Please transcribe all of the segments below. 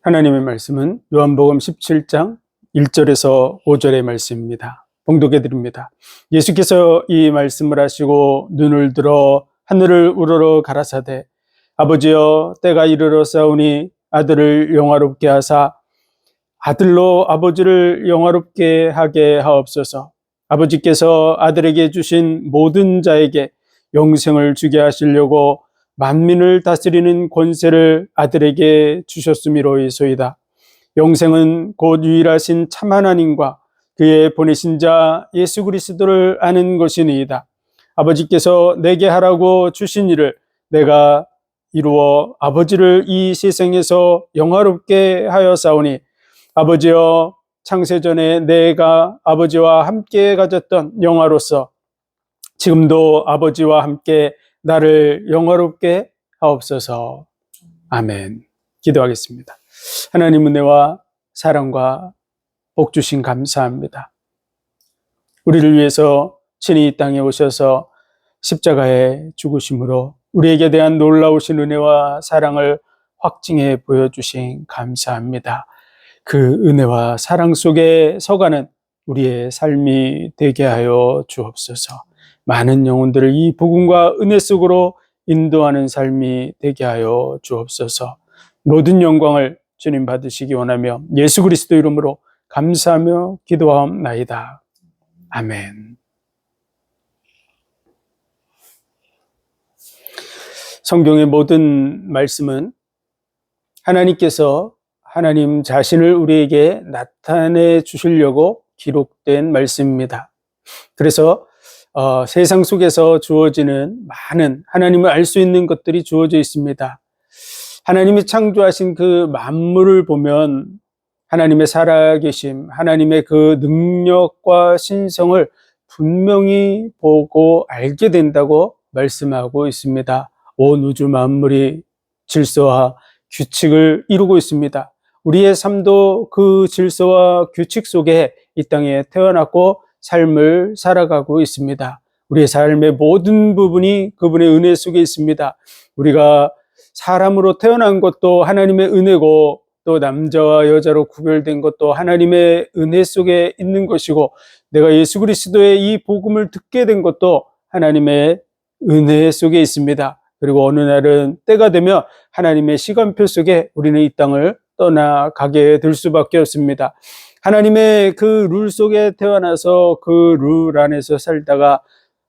하나님의 말씀은 요한복음 17장 1절에서 5절의 말씀입니다. 봉독해 드립니다. 예수께서 이 말씀을 하시고 눈을 들어 하늘을 우러러 가라사대 아버지여 때가 이르렀사오니 아들을 영화롭게 하사 아들로 아버지를 영화롭게 하게 하옵소서. 아버지께서 아들에게 주신 모든 자에게 영생을 주게 하시려고 만민을 다스리는 권세를 아들에게 주셨음이로이소이다. 영생은 곧 유일하신 참 하나님과 그의 보내신 자 예수 그리스도를 아는 것이니이다. 아버지께서 내게 하라고 주신 일을 내가 이루어 아버지를 이 세상에서 영화롭게 하여사오니 아버지여 창세전에 내가 아버지와 함께 가졌던 영화로서 지금도 아버지와 함께 나를 영화롭게 하옵소서. 아멘. 기도하겠습니다. 하나님 은혜와 사랑과 복 주신 감사합니다. 우리를 위해서 친히 이 땅에 오셔서 십자가에 죽으심으로 우리에게 대한 놀라우신 은혜와 사랑을 확증해 보여주신 감사합니다. 그 은혜와 사랑 속에 서가는 우리의 삶이 되게 하여 주옵소서. 많은 영혼들을 이 복음과 은혜 속으로 인도하는 삶이 되게 하여 주옵소서. 모든 영광을 주님 받으시기 원하며 예수 그리스도 이름으로 감사하며 기도하옵나이다. 아멘. 성경의 모든 말씀은 하나님께서 하나님 자신을 우리에게 나타내 주시려고 기록된 말씀입니다. 그래서 세상 속에서 주어지는 많은 하나님을 알 수 있는 것들이 주어져 있습니다. 하나님이 창조하신 그 만물을 보면 하나님의 살아계심, 하나님의 그 능력과 신성을 분명히 보고 알게 된다고 말씀하고 있습니다. 온 우주 만물이 질서와 규칙을 이루고 있습니다. 우리의 삶도 그 질서와 규칙 속에 이 땅에 태어났고 삶을 살아가고 있습니다. 우리의 삶의 모든 부분이 그분의 은혜 속에 있습니다. 우리가 사람으로 태어난 것도 하나님의 은혜고 또 남자와 여자로 구별된 것도 하나님의 은혜 속에 있는 것이고 내가 예수 그리스도의 이 복음을 듣게 된 것도 하나님의 은혜 속에 있습니다. 그리고 어느 날은 때가 되면 하나님의 시간표 속에 우리는 이 땅을 떠나가게 될 수밖에 없습니다. 하나님의 그 룰 속에 태어나서 그 룰 안에서 살다가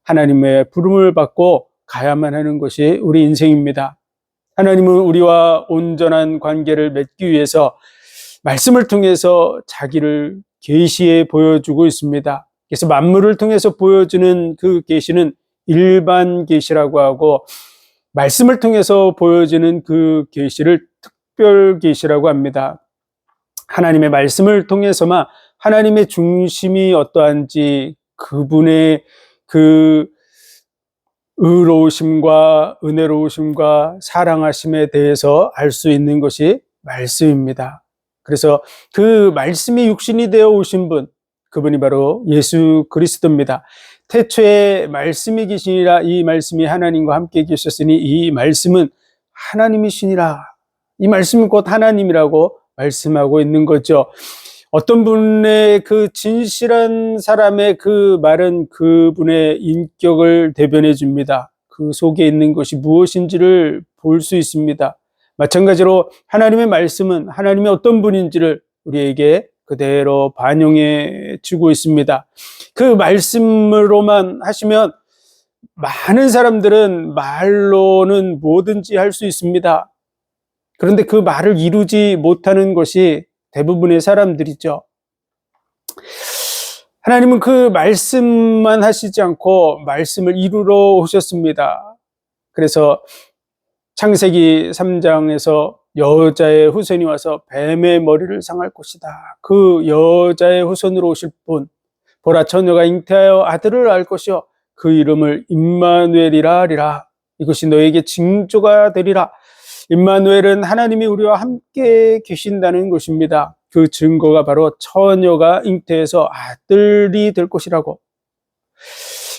하나님의 부름을 받고 가야만 하는 것이 우리 인생입니다. 하나님은 우리와 온전한 관계를 맺기 위해서 말씀을 통해서 자기를 계시해 보여주고 있습니다. 그래서 만물을 통해서 보여주는 그 계시는 일반 계시라고 하고 말씀을 통해서 보여지는 그 계시를 특별 계시라고 합니다. 하나님의 말씀을 통해서만 하나님의 중심이 어떠한지 그분의 그 의로우심과 은혜로우심과 사랑하심에 대해서 알 수 있는 것이 말씀입니다. 그래서 그 말씀이 육신이 되어 오신 분, 그분이 바로 예수 그리스도입니다. 태초에 말씀이 계시니라 이 말씀이 하나님과 함께 계셨으니 이 말씀은 하나님이시니라. 이 말씀은 곧 하나님이라고 말씀하고 있는 거죠. 어떤 분의 그 진실한 사람의 그 말은 그분의 인격을 대변해 줍니다. 그 속에 있는 것이 무엇인지를 볼 수 있습니다. 마찬가지로 하나님의 말씀은 하나님의 어떤 분인지를 우리에게 그대로 반영해 주고 있습니다. 그 말씀으로만 하시면 많은 사람들은 말로는 뭐든지 할 수 있습니다. 그런데 그 말을 이루지 못하는 것이 대부분의 사람들이죠. 하나님은 그 말씀만 하시지 않고 말씀을 이루러 오셨습니다. 그래서 창세기 3장에서 여자의 후손이 와서 뱀의 머리를 상할 것이다. 그 여자의 후손으로 오실 분, 보라 처녀가 잉태하여 아들을 낳을 것이요 그 이름을 임마누엘이라 하리라. 이것이 너에게 징조가 되리라. 임마누엘은 하나님이 우리와 함께 계신다는 것입니다. 그 증거가 바로 처녀가 잉태해서 아들이 될 것이라고.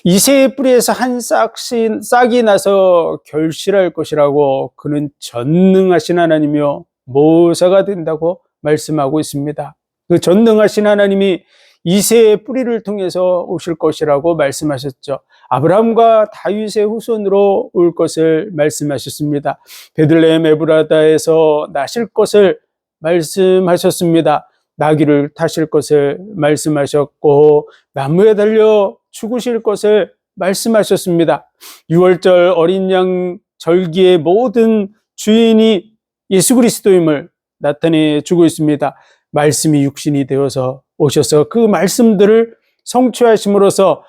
이새의 뿌리에서 한 싹이 나서 결실할 것이라고. 그는 전능하신 하나님이요 모사가 된다고 말씀하고 있습니다. 그 전능하신 하나님이 이새의 뿌리를 통해서 오실 것이라고 말씀하셨죠. 아브라함과 다윗의 후손으로 올 것을 말씀하셨습니다. 베들레헴 에브라다에서 나실 것을 말씀하셨습니다. 나귀를 타실 것을 말씀하셨고 나무에 달려 죽으실 것을 말씀하셨습니다. 6월절 어린 양 절기의 모든 주인이 예수 그리스도임을 나타내 주고 있습니다. 말씀이 육신이 되어서 오셔서 그 말씀들을 성취하심으로써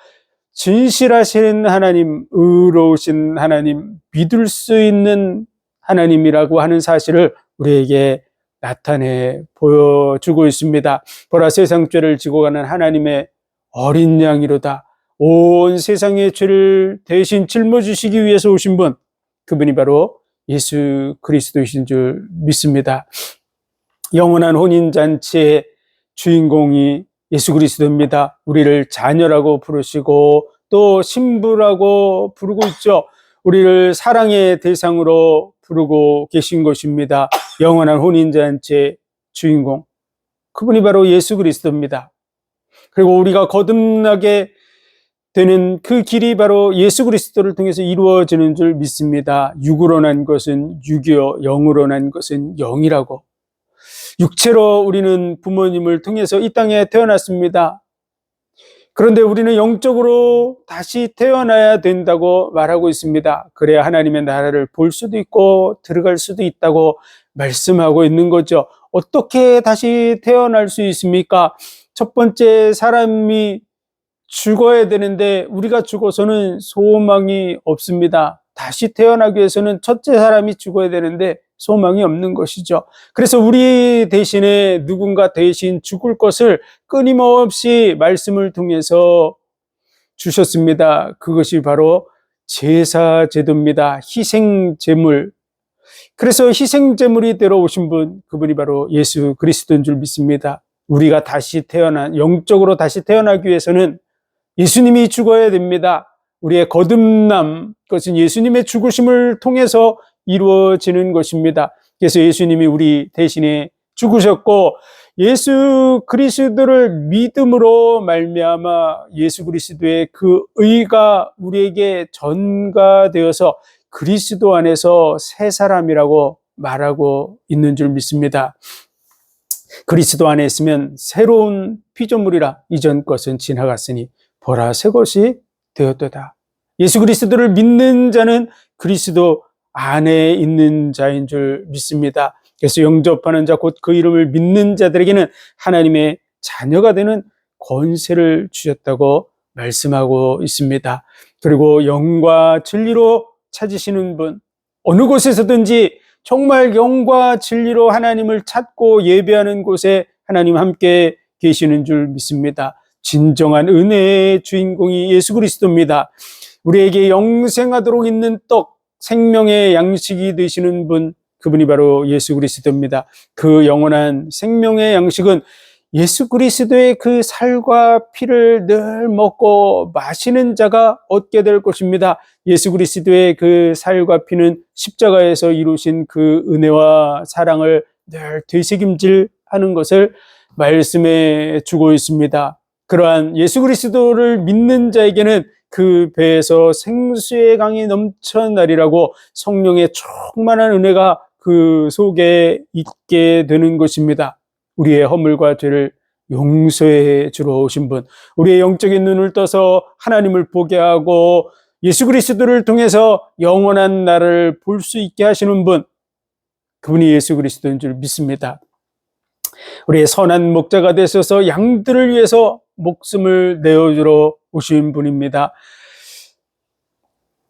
진실하신 하나님, 의로우신 하나님, 믿을 수 있는 하나님이라고 하는 사실을 우리에게 나타내 보여주고 있습니다. 보라, 세상 죄를 지고 가는 하나님의 어린 양이로다. 온 세상의 죄를 대신 짊어지시기 위해서 오신 분, 그분이 바로 예수 그리스도이신 줄 믿습니다. 영원한 혼인잔치의 주인공이 예수 그리스도입니다. 우리를 자녀라고 부르시고 또 신부라고 부르고 있죠. 우리를 사랑의 대상으로 부르고 계신 것입니다. 영원한 혼인잔치의 주인공, 그분이 바로 예수 그리스도입니다. 그리고 우리가 거듭나게 되는 그 길이 바로 예수 그리스도를 통해서 이루어지는 줄 믿습니다. 육으로 난 것은 육이요, 영으로 난 것은 영이라고. 육체로 우리는 부모님을 통해서 이 땅에 태어났습니다. 그런데 우리는 영적으로 다시 태어나야 된다고 말하고 있습니다. 그래야 하나님의 나라를 볼 수도 있고 들어갈 수도 있다고 말씀하고 있는 거죠. 어떻게 다시 태어날 수 있습니까? 첫 번째, 사람이 죽어야 되는데 우리가 죽어서는 소망이 없습니다. 다시 태어나기 위해서는 첫째 사람이 죽어야 되는데 소망이 없는 것이죠. 그래서 우리 대신에 누군가 대신 죽을 것을 끊임없이 말씀을 통해서 주셨습니다. 그것이 바로 제사 제도입니다. 희생 제물. 그래서 희생 제물이 되러 오신 분, 그분이 바로 예수 그리스도인 줄 믿습니다. 우리가 다시 영적으로 다시 태어나기 위해서는 예수님이 죽어야 됩니다. 우리의 거듭남, 그것은 예수님의 죽으심을 통해서 이루어지는 것입니다. 그래서 예수님이 우리 대신에 죽으셨고 예수 그리스도를 믿음으로 말미암아 예수 그리스도의 그 의가 우리에게 전가되어서 그리스도 안에서 새 사람이라고 말하고 있는 줄 믿습니다. 그리스도 안에 있으면 새로운 피조물이라 이전 것은 지나갔으니 보라, 새 것이 되었도다. 예수 그리스도를 믿는 자는 그리스도 안에 있는 자인 줄 믿습니다. 그래서 영접하는 자, 곧 그 이름을 믿는 자들에게는 하나님의 자녀가 되는 권세를 주셨다고 말씀하고 있습니다. 그리고 영과 진리로 찾으시는 분, 어느 곳에서든지 정말 영과 진리로 하나님을 찾고 예배하는 곳에 하나님 함께 계시는 줄 믿습니다. 진정한 은혜의 주인공이 예수 그리스도입니다. 우리에게 영생하도록 있는 떡, 생명의 양식이 되시는 분, 그분이 바로 예수 그리스도입니다. 그 영원한 생명의 양식은 예수 그리스도의 그 살과 피를 늘 먹고 마시는 자가 얻게 될 것입니다. 예수 그리스도의 그 살과 피는 십자가에서 이루신 그 은혜와 사랑을 늘 되새김질하는 것을 말씀해 주고 있습니다. 그러한 예수 그리스도를 믿는 자에게는 그 배에서 생수의 강이 넘쳐나리라고 성령의 충만한 은혜가 그 속에 있게 되는 것입니다. 우리의 허물과 죄를 용서해 주러 오신 분, 우리의 영적인 눈을 떠서 하나님을 보게 하고 예수 그리스도를 통해서 영원한 나를 볼 수 있게 하시는 분, 그분이 예수 그리스도인 줄 믿습니다. 우리의 선한 목자가 되셔서 양들을 위해서 목숨을 내어주러 오신 분입니다.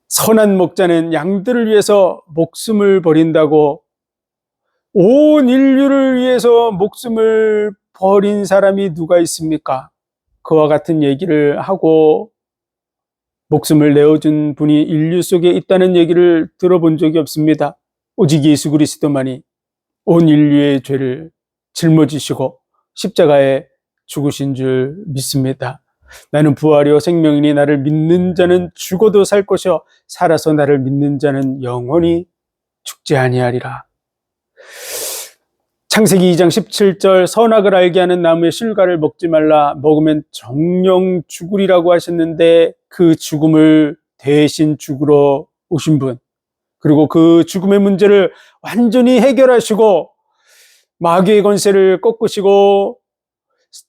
선한 목자는 양들을 위해서 목숨을 버린다고, 온 인류를 위해서 목숨을 버린 사람이 누가 있습니까? 그와 같은 얘기를 하고 목숨을 내어준 분이 인류 속에 있다는 얘기를 들어본 적이 없습니다. 오직 예수 그리스도만이 온 인류의 죄를 짊어지시고 십자가에 죽으신 줄 믿습니다. 나는 부활이요 생명이니 나를 믿는 자는 죽어도 살 것이요 살아서 나를 믿는 자는 영원히 죽지 아니하리라. 창세기 2장 17절 선악을 알게 하는 나무의 실과를 먹지 말라 먹으면 정령 죽으리라고 하셨는데 그 죽음을 대신 죽으러 오신 분, 그리고 그 죽음의 문제를 완전히 해결하시고 마귀의 권세를 꺾으시고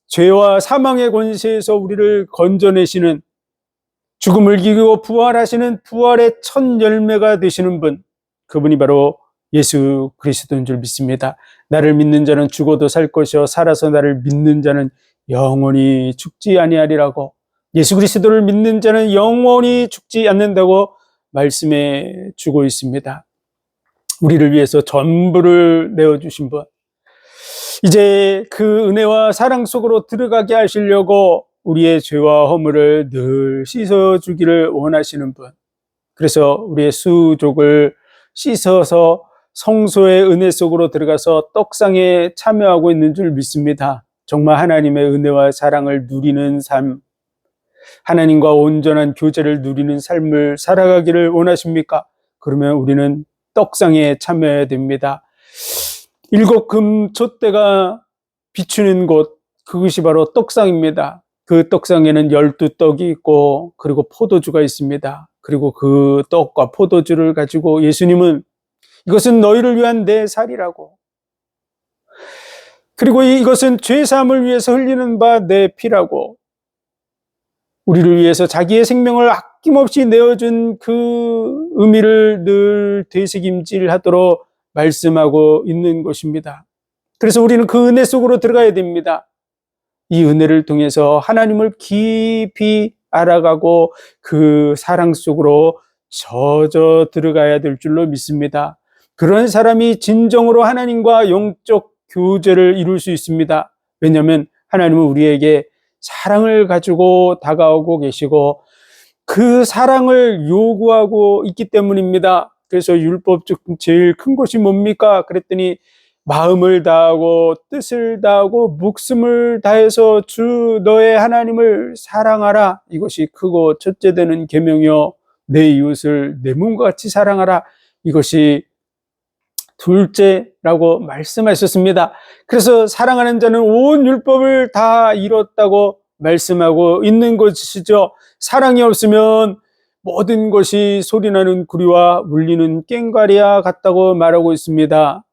죄와 사망의 권세에서 우리를 건져내시는, 죽음을 이기고 부활하시는 부활의 첫 열매가 되시는 분, 그분이 바로 예수 그리스도인 줄 믿습니다. 나를 믿는 자는 죽어도 살 것이요 살아서 나를 믿는 자는 영원히 죽지 아니하리라고, 예수 그리스도를 믿는 자는 영원히 죽지 않는다고 말씀해 주고 있습니다. 우리를 위해서 전부를 내어주신 분, 이제 그 은혜와 사랑 속으로 들어가게 하시려고 우리의 죄와 허물을 늘 씻어주기를 원하시는 분, 그래서 우리의 수족을 씻어서 성소의 은혜 속으로 들어가서 떡상에 참여하고 있는 줄 믿습니다. 정말 하나님의 은혜와 사랑을 누리는 삶, 하나님과 온전한 교제를 누리는 삶을 살아가기를 원하십니까? 그러면 우리는 떡상에 참여해야 됩니다. 7금 촛대가 비추는 곳, 그것이 바로 떡상입니다. 그 떡상에는 12떡이 있고 그리고 포도주가 있습니다. 그리고 그 떡과 포도주를 가지고 예수님은 이것은 너희를 위한 내 살이라고, 그리고 이것은 죄사함을 위해서 흘리는 바 내 피라고, 우리를 위해서 자기의 생명을 아낌없이 내어준 그 의미를 늘 되새김질하도록 말씀하고 있는 것입니다. 그래서 우리는 그 은혜 속으로 들어가야 됩니다. 이 은혜를 통해서 하나님을 깊이 알아가고 그 사랑 속으로 젖어 들어가야 될 줄로 믿습니다. 그런 사람이 진정으로 하나님과 영적 교제를 이룰 수 있습니다. 왜냐하면 하나님은 우리에게 사랑을 가지고 다가오고 계시고 그 사랑을 요구하고 있기 때문입니다. 그래서 율법 중 제일 큰 것이 뭡니까? 그랬더니 마음을 다하고 뜻을 다하고 목숨을 다해서 주 너의 하나님을 사랑하라. 이것이 크고 첫째 되는 계명이요 내 이웃을 내 몸과 같이 사랑하라. 이것이 둘째라고 말씀하셨습니다. 그래서 사랑하는 자는 온 율법을 다 이뤘다고 말씀하고 있는 것이죠. 사랑이 없으면 모든 것이 소리나는 구리와 울리는 꽹과리와 같다고 말하고 있습니다.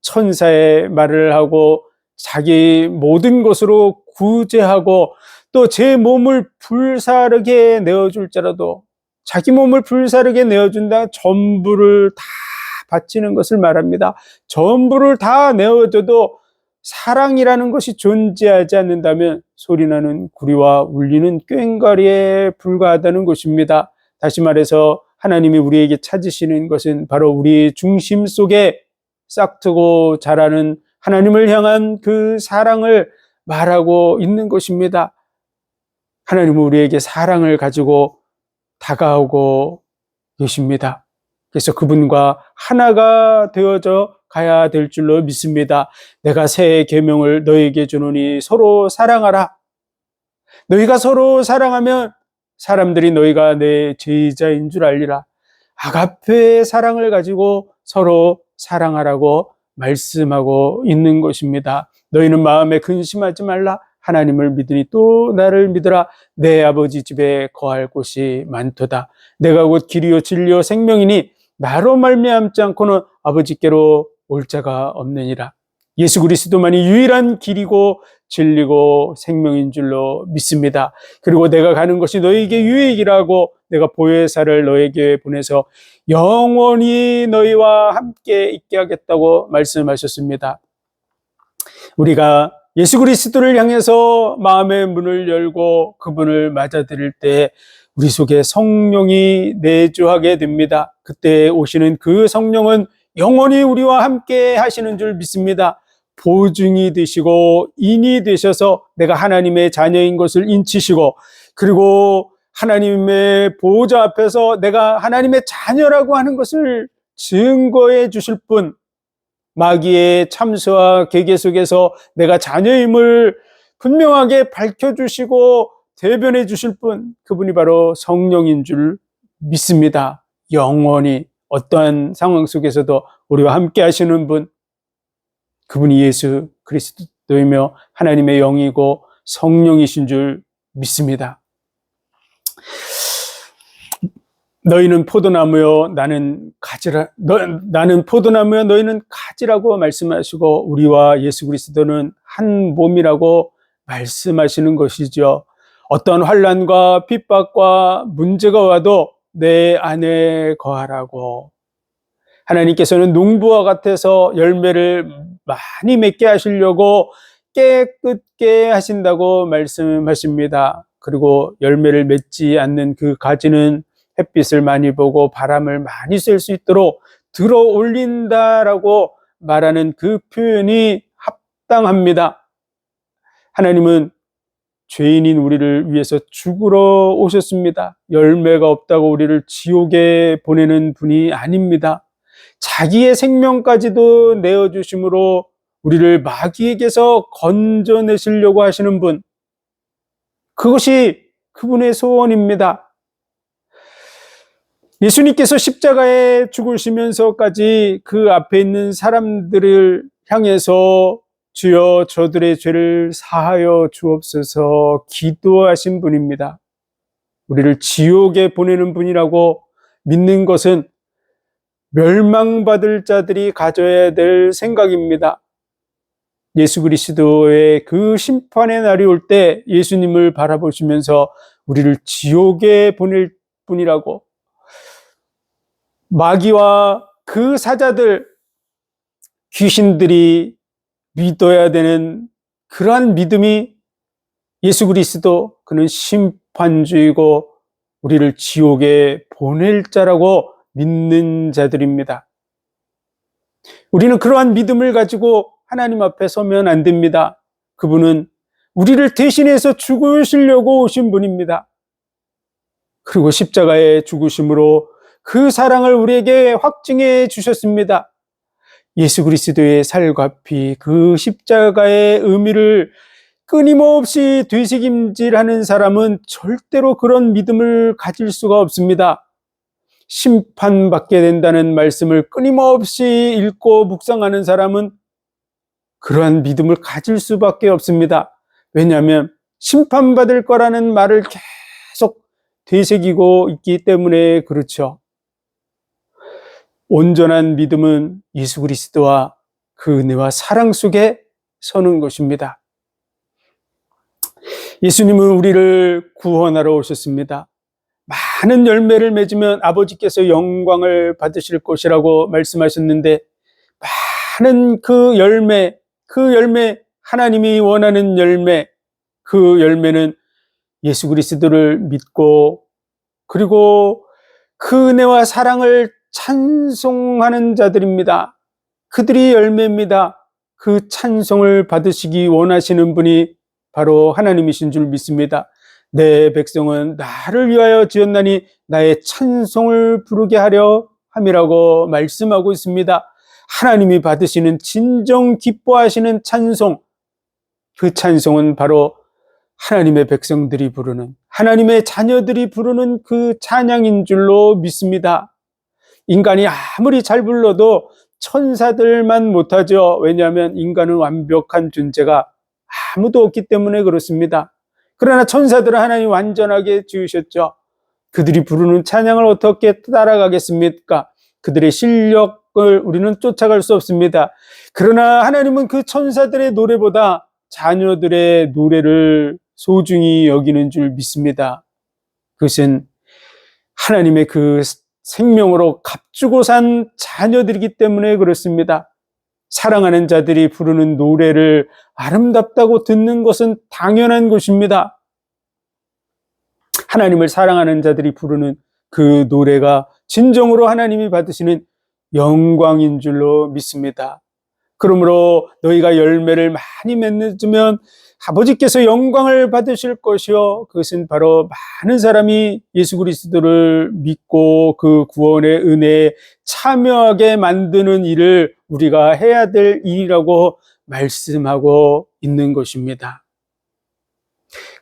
천사의 말을 하고 자기 모든 것으로 구제하고 또 제 몸을 불사르게 내어줄지라도 자기 몸을 불사르게 내어준다, 전부를 다 바치는 것을 말합니다. 전부를 다 내어줘도 사랑이라는 것이 존재하지 않는다면 소리나는 구리와 울리는 꽹과리에 불과하다는 것입니다. 다시 말해서 하나님이 우리에게 찾으시는 것은 바로 우리 중심 속에 싹트고 자라는 하나님을 향한 그 사랑을 말하고 있는 것입니다. 하나님은 우리에게 사랑을 가지고 다가오고 계십니다. 그래서 그분과 하나가 되어져 가야 될 줄로 믿습니다. 내가 새 계명을 너에게 주노니 서로 사랑하라. 너희가 서로 사랑하면 사람들이 너희가 내 제자인 줄 알리라. 아가페의 사랑을 가지고 서로 사랑하라고 말씀하고 있는 것입니다. 너희는 마음에 근심하지 말라. 하나님을 믿으니 또 나를 믿으라. 내 아버지 집에 거할 곳이 많도다. 내가 곧 길이요 진리요 생명이니 나로 말미암지 않고는 아버지께로 올 자가 없느니라. 예수 그리스도만이 유일한 길이고 진리고 생명인 줄로 믿습니다. 그리고 내가 가는 것이 너희에게 유익이라고 내가 보혜사를 너에게 보내서 영원히 너희와 함께 있게 하겠다고 말씀하셨습니다. 우리가 예수 그리스도를 향해서 마음의 문을 열고 그분을 맞아들일 때 우리 속에 성령이 내주하게 됩니다. 그때 오시는 그 성령은 영원히 우리와 함께 하시는 줄 믿습니다. 보증이 되시고 인이 되셔서 내가 하나님의 자녀인 것을 인치시고, 그리고 하나님의 보호자 앞에서 내가 하나님의 자녀라고 하는 것을 증거해 주실 분, 마귀의 참수와 계계 속에서 내가 자녀임을 분명하게 밝혀주시고 대변해 주실 분, 그분이 바로 성령인 줄 믿습니다. 영원히 어떠한 상황 속에서도 우리와 함께 하시는 분, 그분이 예수 그리스도이며 하나님의 영이고 성령이신 줄 믿습니다. 너희는 포도나무요 나는 포도나무요 너희는 가지라고 말씀하시고 우리와 예수 그리스도는 한 몸이라고 말씀하시는 것이죠. 어떤 환난과 핍박과 문제가 와도 내 안에 거하라고. 하나님께서는 농부와 같아서 열매를 많이 맺게 하시려고 깨끗게 하신다고 말씀하십니다. 그리고 열매를 맺지 않는 그 가지는 햇빛을 많이 보고 바람을 많이 쐴 수 있도록 들어 올린다라고 말하는 그 표현이 합당합니다. 하나님은 죄인인 우리를 위해서 죽으러 오셨습니다. 열매가 없다고 우리를 지옥에 보내는 분이 아닙니다. 자기의 생명까지도 내어주심으로 우리를 마귀에게서 건져내시려고 하시는 분, 그것이 그분의 소원입니다. 예수님께서 십자가에 죽으시면서까지 그 앞에 있는 사람들을 향해서 주여 저들의 죄를 사하여 주옵소서 기도하신 분입니다. 우리를 지옥에 보내는 분이라고 믿는 것은 멸망받을 자들이 가져야 될 생각입니다. 예수 그리스도의 그 심판의 날이 올 때 예수님을 바라보시면서 우리를 지옥에 보낼 분이라고, 마귀와 그 사자들, 귀신들이 믿어야 되는 그러한 믿음이 예수 그리스도, 그는 심판주이고 우리를 지옥에 보낼 자라고 믿는 자들입니다. 우리는 그러한 믿음을 가지고 하나님 앞에 서면 안 됩니다. 그분은 우리를 대신해서 죽으시려고 오신 분입니다. 그리고 십자가에 죽으심으로 그 사랑을 우리에게 확증해 주셨습니다. 예수 그리스도의 살과 피, 그 십자가의 의미를 끊임없이 되새김질하는 사람은 절대로 그런 믿음을 가질 수가 없습니다. 심판받게 된다는 말씀을 끊임없이 읽고 묵상하는 사람은 그러한 믿음을 가질 수밖에 없습니다. 왜냐하면 심판받을 거라는 말을 계속 되새기고 있기 때문에 그렇죠. 온전한 믿음은 예수 그리스도와 그 은혜와 사랑 속에 서는 것입니다. 예수님은 우리를 구원하러 오셨습니다. 많은 열매를 맺으면 아버지께서 영광을 받으실 것이라고 말씀하셨는데, 많은 그 열매, 하나님이 원하는 열매, 그 열매는 예수 그리스도를 믿고 그리고 그 은혜와 사랑을 찬송하는 자들입니다. 그들이 열매입니다. 그 찬송을 받으시기 원하시는 분이 바로 하나님이신 줄 믿습니다. 내 백성은 나를 위하여 지었나니 나의 찬송을 부르게 하려 함이라고 말씀하고 있습니다. 하나님이 받으시는 진정 기뻐하시는 찬송, 그 찬송은 바로 하나님의 백성들이 부르는, 하나님의 자녀들이 부르는 그 찬양인 줄로 믿습니다. 인간이 아무리 잘 불러도 천사들만 못하죠. 왜냐하면 인간은 완벽한 존재가 아무도 없기 때문에 그렇습니다. 그러나 천사들은 하나님 완전하게 지으셨죠. 그들이 부르는 찬양을 어떻게 따라가겠습니까? 그들의 실력을 우리는 쫓아갈 수 없습니다. 그러나 하나님은 그 천사들의 노래보다 자녀들의 노래를 소중히 여기는 줄 믿습니다. 그것은 하나님의 그 생명으로 값주고 산 자녀들이기 때문에 그렇습니다. 사랑하는 자들이 부르는 노래를 아름답다고 듣는 것은 당연한 것입니다. 하나님을 사랑하는 자들이 부르는 그 노래가 진정으로 하나님이 받으시는 영광인 줄로 믿습니다. 그러므로 너희가 열매를 많이 맺으면 아버지께서 영광을 받으실 것이요, 그것은 바로 많은 사람이 예수 그리스도를 믿고 그 구원의 은혜에 참여하게 만드는 일을 우리가 해야 될 일이라고 말씀하고 있는 것입니다.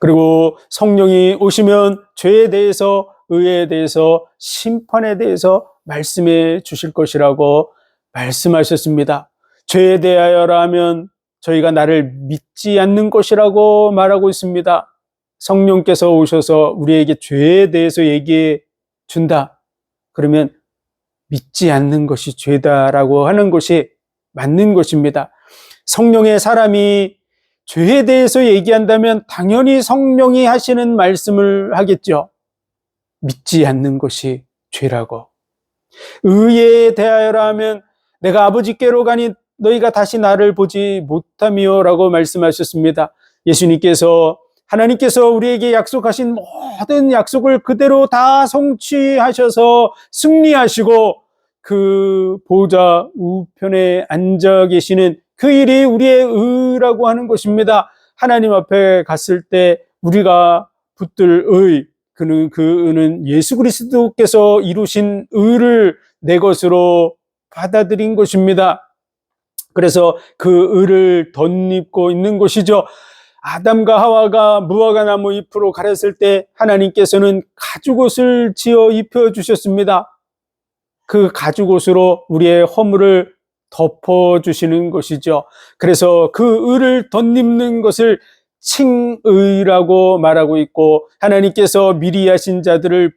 그리고 성령이 오시면 죄에 대해서, 의에 대해서, 심판에 대해서 말씀해 주실 것이라고 말씀하셨습니다. 죄에 대하여라면 저희가 나를 믿지 않는 것이라고 말하고 있습니다. 성령께서 오셔서 우리에게 죄에 대해서 얘기해 준다. 그러면 믿지 않는 것이 죄다라고 하는 것이 맞는 것입니다. 성령의 사람이 죄에 대해서 얘기한다면 당연히 성령이 하시는 말씀을 하겠죠. 믿지 않는 것이 죄라고. 의에 대하여라 하면 내가 아버지께로 가니 너희가 다시 나를 보지 못하며 라고 말씀하셨습니다. 예수님께서 하나님께서 우리에게 약속하신 모든 약속을 그대로 다 성취하셔서 승리하시고 그 보좌 우편에 앉아 계시는 그 일이 우리의 의라고 하는 것입니다. 하나님 앞에 갔을 때 우리가 붙들 의, 그 의는 예수 그리스도께서 이루신 의를 내 것으로 받아들인 것입니다. 그래서 그 의를 덧입고 있는 것이죠. 아담과 하와가 무화과 나무 잎으로 가렸을 때 하나님께서는 가죽옷을 지어 입혀 주셨습니다. 그 가죽옷으로 우리의 허물을 덮어주시는 것이죠. 그래서 그 의를 덧입는 것을 칭의라고 말하고 있고, 하나님께서 미리 하신 자들을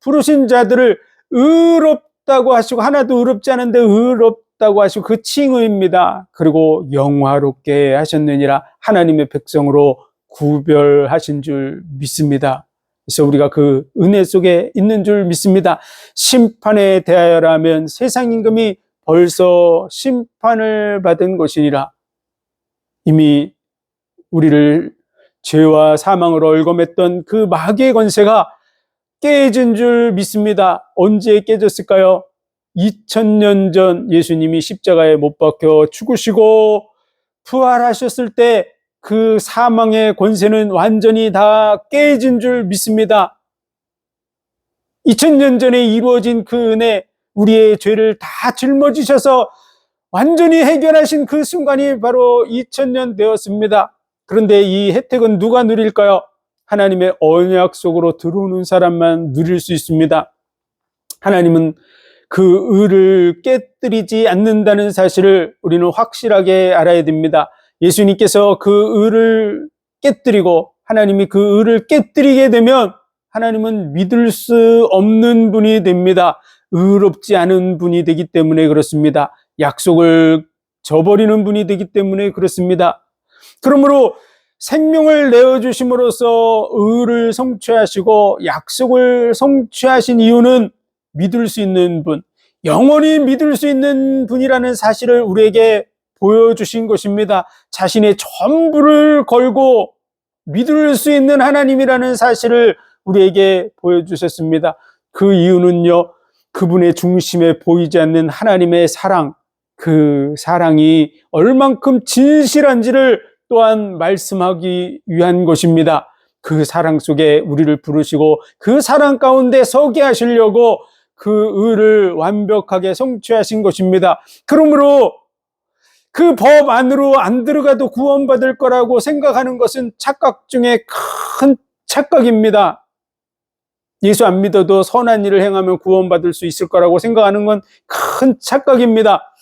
부르신 자들을 의롭다고 하시고, 하나도 의롭지 않은데 의롭다고 하시고, 그 칭의입니다. 그리고 영화롭게 하셨느니라, 하나님의 백성으로 구별하신 줄 믿습니다. 그래서 우리가 그 은혜 속에 있는 줄 믿습니다. 심판에 대하여라면 세상 임금이 벌써 심판을 받은 것이니라. 이미 우리를 죄와 사망으로 얽어맸던 그 마귀의 권세가 깨진 줄 믿습니다. 언제 깨졌을까요? 2000년 전 예수님이 십자가에 못 박혀 죽으시고 부활하셨을 때 그 사망의 권세는 완전히 다 깨진 줄 믿습니다. 2000년 전에 이루어진 그 은혜, 우리의 죄를 다 짊어지셔서 완전히 해결하신 그 순간이 바로 2000년 되었습니다. 그런데 이 혜택은 누가 누릴까요? 하나님의 언약 속으로 들어오는 사람만 누릴 수 있습니다. 하나님은 그 의를 깨뜨리지 않는다는 사실을 우리는 확실하게 알아야 됩니다. 예수님께서 그 의를 깨뜨리고 하나님이 그 의를 깨뜨리게 되면 하나님은 믿을 수 없는 분이 됩니다. 의롭지 않은 분이 되기 때문에 그렇습니다. 약속을 저버리는 분이 되기 때문에 그렇습니다. 그러므로 생명을 내어주심으로써 의를 성취하시고 약속을 성취하신 이유는 믿을 수 있는 분, 영원히 믿을 수 있는 분이라는 사실을 우리에게 보여주신 것입니다. 자신의 전부를 걸고 믿을 수 있는 하나님이라는 사실을 우리에게 보여주셨습니다. 그 이유는요, 그분의 중심에 보이지 않는 하나님의 사랑, 그 사랑이 얼만큼 진실한지를 또한 말씀하기 위한 것입니다. 그 사랑 속에 우리를 부르시고 그 사랑 가운데 서게 하시려고 그 의를 완벽하게 성취하신 것입니다. 그러므로 그 법 안으로 안 들어가도 구원받을 거라고 생각하는 것은 착각 중에 큰 착각입니다. 예수 안 믿어도 선한 일을 행하면 구원받을 수 있을 거라고 생각하는 건 큰 착각입니다.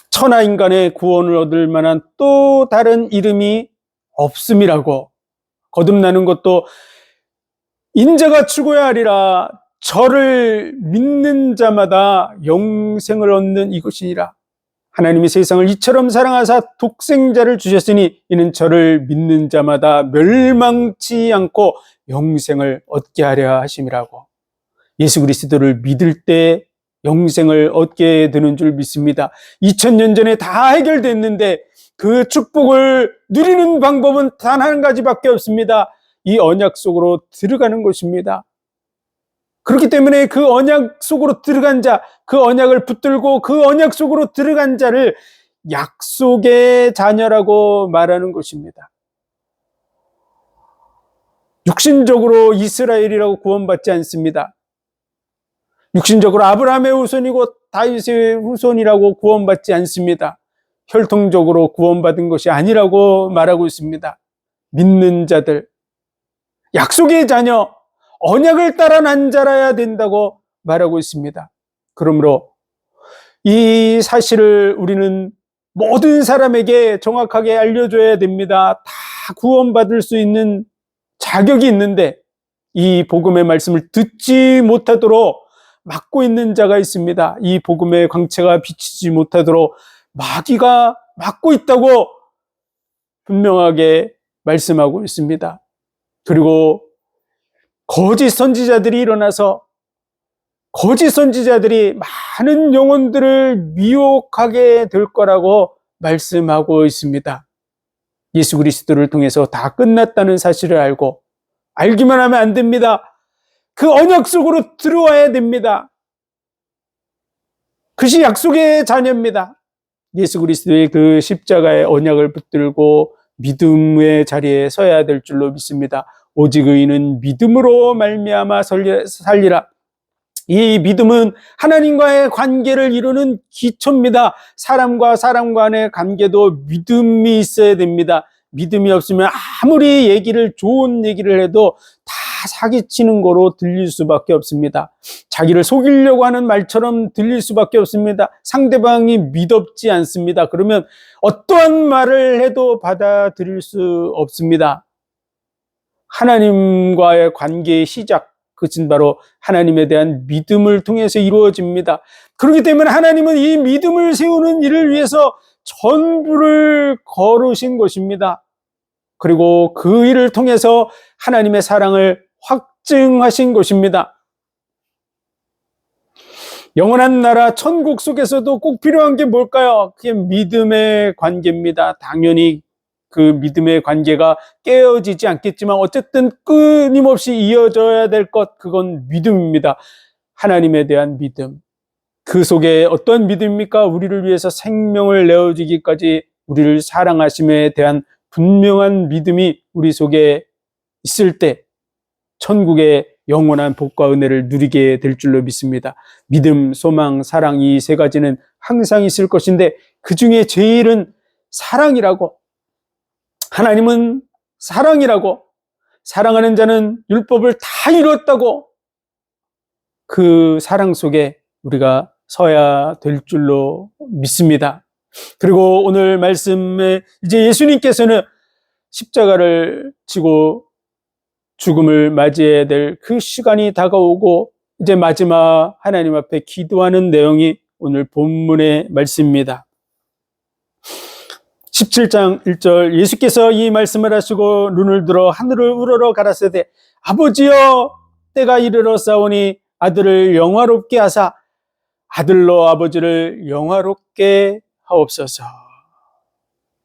천하 인간의 구원을 얻을 만한 또 다른 이름이 없음이라고 거듭나는 것도 인자가 죽어야 하리라. 저를 믿는 자마다 영생을 얻는 이것이니라. 하나님이 세상을 이처럼 사랑하사 독생자를 주셨으니 이는 저를 믿는 자마다 멸망치 않고 영생을 얻게 하려 하심이라고. 예수 그리스도를 믿을 때 영생을 얻게 되는 줄 믿습니다. 2000년 전에 다 해결됐는데 그 축복을 누리는 방법은 단 한 가지밖에 없습니다. 이 언약 속으로 들어가는 것입니다. 그렇기 때문에 그 언약 속으로 들어간 자, 그 언약을 붙들고 그 언약 속으로 들어간 자를 약속의 자녀라고 말하는 것입니다. 육신적으로 이스라엘이라고 구원받지 않습니다. 육신적으로 아브라함의 후손이고 다윗의 후손이라고 구원받지 않습니다. 혈통적으로 구원받은 것이 아니라고 말하고 있습니다. 믿는 자들, 약속의 자녀, 언약을 따라 난 자라야 된다고 말하고 있습니다. 그러므로 이 사실을 우리는 모든 사람에게 정확하게 알려줘야 됩니다. 다 구원받을 수 있는 자격이 있는데 이 복음의 말씀을 듣지 못하도록 막고 있는 자가 있습니다. 이 복음의 광채가 비치지 못하도록 마귀가 막고 있다고 분명하게 말씀하고 있습니다. 그리고 거짓 선지자들이 일어나서 거짓 선지자들이 많은 영혼들을 미혹하게 될 거라고 말씀하고 있습니다. 예수 그리스도를 통해서 다 끝났다는 사실을 알기만 하면 안 됩니다. 그 언약 속으로 들어와야 됩니다. 그것이 약속의 자녀입니다. 예수 그리스도의 그 십자가의 언약을 붙들고 믿음의 자리에 서야 될 줄로 믿습니다. 오직 의인은 믿음으로 말미암아 살리라. 이 믿음은 하나님과의 관계를 이루는 기초입니다. 사람과 사람 간의 관계도 믿음이 있어야 됩니다. 믿음이 없으면 아무리 좋은 얘기를 해도 다 사기치는 거로 들릴 수밖에 없습니다. 자기를 속이려고 하는 말처럼 들릴 수밖에 없습니다. 상대방이 믿op지 않습니다. 그러면 어떠한 말을 해도 받아들일 수 없습니다. 하나님과의 관계의 시작, 그것은 바로 하나님에 대한 믿음을 통해서 이루어집니다. 그렇기 때문에 하나님은 이 믿음을 세우는 일을 위해서 전부를 거르신 것입니다. 그리고 그 일을 통해서 하나님의 사랑을 확증하신 것입니다. 영원한 나라 천국 속에서도 꼭 필요한 게 뭘까요? 그게 믿음의 관계입니다. 당연히 그 믿음의 관계가 깨어지지 않겠지만 어쨌든 끊임없이 이어져야 될 것, 그건 믿음입니다. 하나님에 대한 믿음. 그 속에 어떤 믿음입니까? 우리를 위해서 생명을 내어주기까지 우리를 사랑하심에 대한 분명한 믿음이 우리 속에 있을 때 천국의 영원한 복과 은혜를 누리게 될 줄로 믿습니다. 믿음, 소망, 사랑, 이 세 가지는 항상 있을 것인데 그 중에 제일은 사랑이라고, 하나님은 사랑이라고, 사랑하는 자는 율법을 다 이뤘다고, 그 사랑 속에 우리가 서야 될 줄로 믿습니다. 그리고 오늘 말씀에 이제 예수님께서는 십자가를 지고 죽음을 맞이해야 될 그 시간이 다가오고 이제 마지막 하나님 앞에 기도하는 내용이 오늘 본문의 말씀입니다. 17장 1절, 예수께서 이 말씀을 하시고 눈을 들어 하늘을 우러러 가라사대 아버지여 때가 이르렀사오니 아들을 영화롭게 하사 아들로 아버지를 영화롭게 하옵소서.